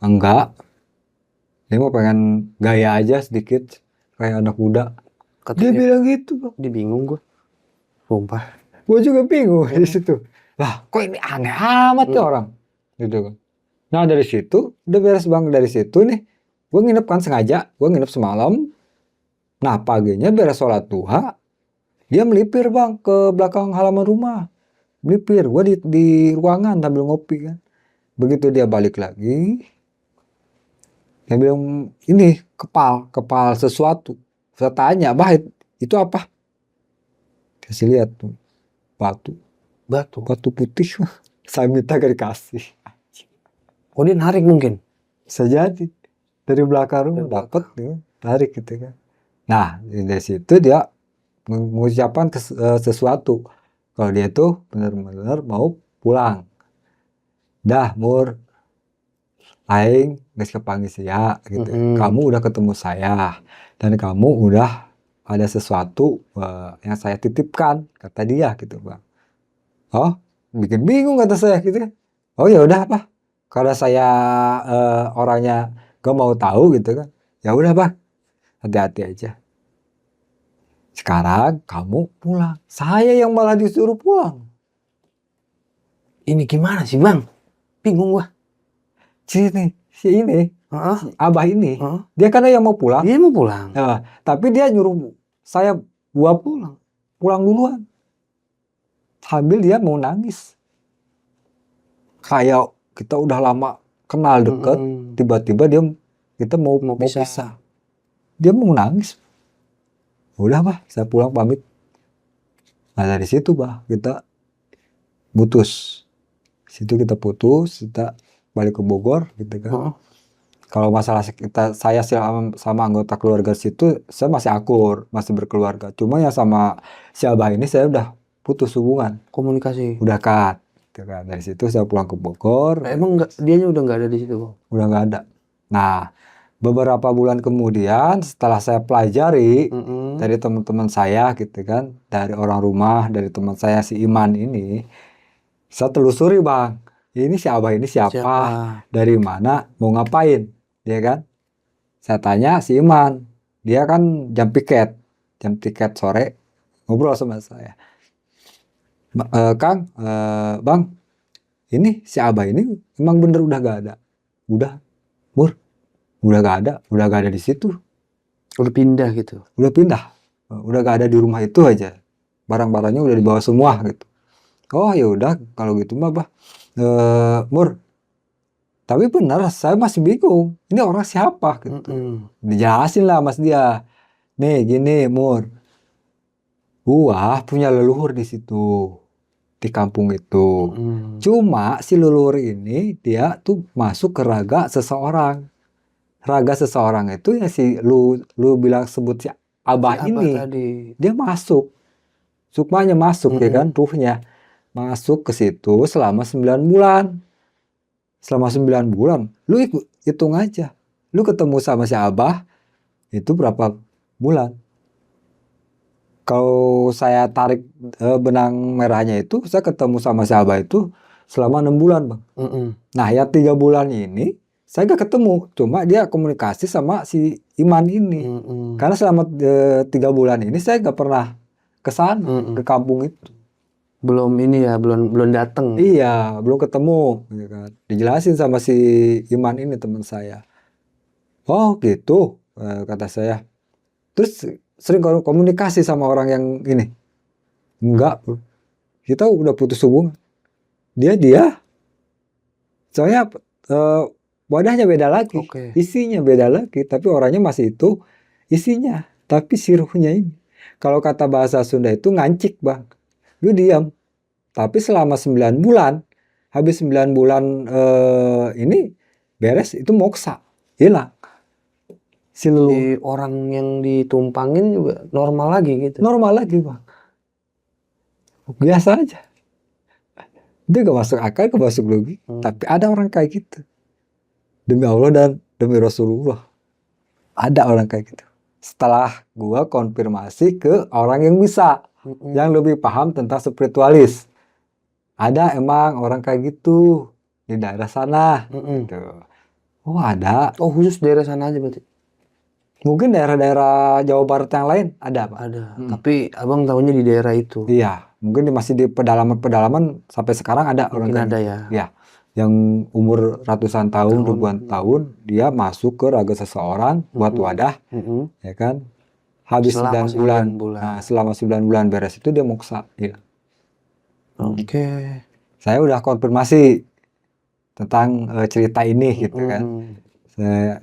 Enggak, dia mau pengen gaya aja sedikit kayak anak muda. Dia bilang gitu, Bang. Dia bingung gue, sumpah. Gue juga bingung di situ. Lah kok ini aneh amat ya orang gitu kan. Nah dari situ udah beres bang, dari situ nih gue nginep kan, sengaja gue nginep semalam. Nah paginya beres sholat duha dia melipir bang ke belakang halaman rumah, melipir. Gue di ruangan sambil ngopi kan. Begitu dia balik lagi dia bilang ini kepal sesuatu. Saya tanya, bah itu apa? Kasih lihat tuh batu putih. Saya minta gak dikasih. Oh dia narik mungkin. Bisa jadi dari belakang rumah dapat ya, tarik gitu kan. Nah dari situ dia mengucapkan sesuatu kalau dia tuh benar-benar mau pulang. Dah Mur, aing geus kepanggil sia gitu. Kamu udah ketemu saya dan kamu udah ada sesuatu yang saya titipkan, kata dia gitu bang. Oh bikin bingung kata saya gitu kan. Oh ya udah apa, karena saya orangnya gak mau tahu gitu kan, ya udah bang, hati-hati aja. Sekarang kamu pulang, saya yang malah disuruh pulang. Ini gimana sih bang? Bingung gua. Si ini abah ini, dia kan yang mau pulang. Dia mau pulang. Nah, tapi dia nyuruh saya buat pulang duluan. Sambil dia mau nangis. Kayak kita udah lama kenal deket, tiba-tiba kita mau pisah. Dia mau nangis. Udah bah, saya pulang pamit. Nah dari situ bah kita putus. Situ kita putus, kita balik ke Bogor gitu kan. Kalau masalah saya sama anggota keluarga situ, saya masih akur, masih berkeluarga. Cuma ya sama si abah ini saya udah putus hubungan. Komunikasi. Udah cut. Gitu kan. Dari situ saya pulang ke Bogor. Emang dianya udah nggak ada di situ bang? Udah nggak ada. Nah beberapa bulan kemudian setelah saya pelajari dari teman-teman saya gitu kan, dari orang rumah, dari teman saya si Iman ini, saya telusuri bang, ini si abah ini siapa? Dari mana, mau ngapain, dia kan? Saya tanya si Iman, dia kan jam tiket sore, ngobrol sama saya. Kang, bang, ini si abah ini emang bener udah gak ada? Udah, Mur, udah gak ada di situ. Udah pindah gitu? Udah pindah, udah gak ada di rumah itu aja. Barang-barangnya udah dibawa semua gitu. Oh ya udah kalau gitu mah bah, Mur. Tapi benar saya masih bingung. Ini orang siapa gitu. Dijelasin lah mas dia. Nih gini Mur. Gua punya leluhur di situ. Di kampung itu. Cuma si leluhur ini dia tuh masuk ke raga seseorang. Raga seseorang itu ya si lu bilang sebut si abah ini. Tadi. Dia masuk. Sukmanya masuk ya kan, ruhnya. Masuk ke situ selama 9 bulan. Selama 9 bulan, lu hitung aja. Lu ketemu sama si abah, itu berapa bulan? Kalau saya tarik benang merahnya itu, saya ketemu sama si abah itu selama 6 bulan bang. Nah ya 3 bulan ini, saya gak ketemu. Cuma dia komunikasi sama si Iman ini. Karena selama 3 bulan ini, saya gak pernah kesana, ke kampung itu. Belum ini ya, belum datang. Iya, belum ketemu, gitu kan. Dijelasin sama si Iman ini teman saya. Oh gitu, kata saya. Terus sering komunikasi sama orang yang ini. Enggak, kita udah putus hubungan. Dia, soalnya wadahnya beda lagi, isinya beda lagi, tapi orangnya masih itu isinya, tapi si ruhnya ini. Kalau kata bahasa Sunda itu ngancik bang, lu diam. Tapi selama 9 bulan, habis 9 bulan ini beres, itu moksa, hilang. Si orang yang ditumpangin juga normal lagi gitu? Normal lagi bang. Biasa aja. Dia gak masuk akal, gak masuk logik. Tapi ada orang kayak gitu. Demi Allah dan demi Rasulullah. Ada orang kayak gitu. Setelah gua konfirmasi ke orang yang bisa, yang lebih paham tentang spiritualis. Ada emang orang kayak gitu di daerah sana. Gitu. Oh ada. Oh khusus daerah sana aja berarti? Mungkin daerah-daerah Jawa Barat yang lain ada, Pak. Ada. Tapi abang tahunya di daerah itu. Iya, mungkin masih di pedalaman-pedalaman sampai sekarang ada orang Mungkin kayak ada gitu. ya. Iya, yang umur ratusan tahun, ribuan tahun, dia masuk ke raga seseorang buat wadah, ya kan? Habis Selama 9 bulan, 9 bulan. nah, selama 9 bulan beres itu dia moksa. Iya. Oke. Saya udah konfirmasi tentang cerita ini gitu kan. Saya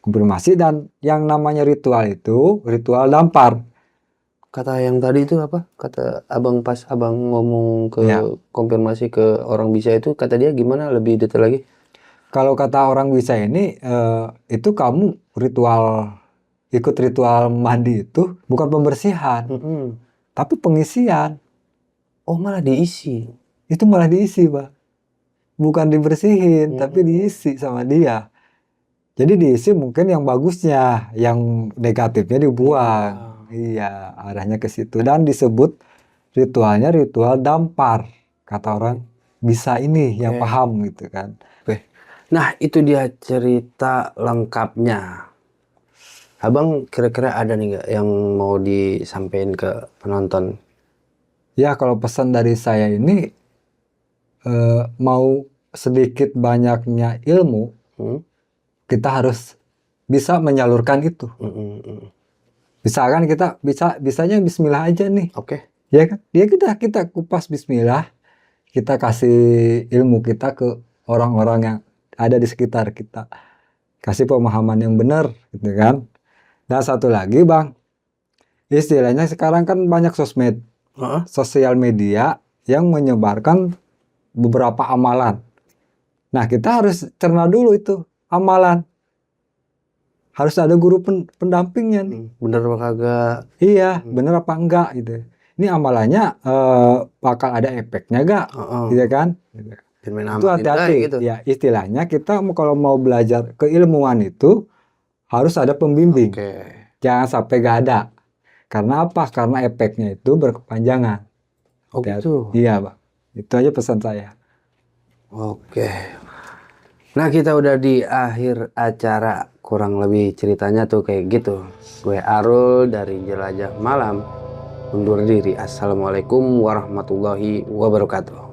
konfirmasi, dan yang namanya ritual itu ritual dampar. Kata yang tadi itu apa? Kata abang pas abang ngomong ke Ya. konfirmasi ke orang bisa itu, kata dia gimana, lebih detail lagi? Kalau kata orang bisa ini, itu kamu ikut ritual mandi itu bukan pembersihan, tapi pengisian. Oh, malah diisi. Itu malah diisi, Pak. Bukan dibersihin, tapi diisi sama dia. Jadi diisi mungkin yang bagusnya, yang negatifnya dibuang. Iya, arahnya ke situ. Dan disebut ritualnya ritual dampar. Kata orang bisa ini yang paham gitu kan. Nah, itu dia cerita lengkapnya. Abang kira-kira ada nih nggak yang mau disampaikan ke penonton? Ya, kalau pesan dari saya ini, mau sedikit banyaknya ilmu, kita harus bisa menyalurkan itu. Misalkan kita bisanya Bismillah aja nih. Oke. Ya kan? Dia kita kupas Bismillah, kita kasih ilmu kita ke orang-orang yang ada di sekitar kita. Kasih pemahaman yang benar, gitu kan. Dan satu lagi, Bang, istilahnya sekarang kan banyak sosial media yang menyebarkan beberapa amalan. Nah, kita harus cerna dulu itu amalan. Harus ada guru pendampingnya nih. Bener apa kagak? Iya, bener apa enggak gitu. Ini amalannya bakal ada efeknya enggak? Gitu kan? Itu hati-hati. Gitu. Ya, istilahnya kita kalau mau belajar keilmuan itu harus ada pembimbing. Jangan sampai gak ada. Karena apa? Karena efeknya itu berkepanjangan. Oh gitu? Iya, Pak. Itu aja pesan saya. Oke. Nah, kita udah di akhir acara. Kurang lebih ceritanya tuh kayak gitu. Gue Arul dari Jelajah Malam undur diri. Assalamualaikum warahmatullahi wabarakatuh.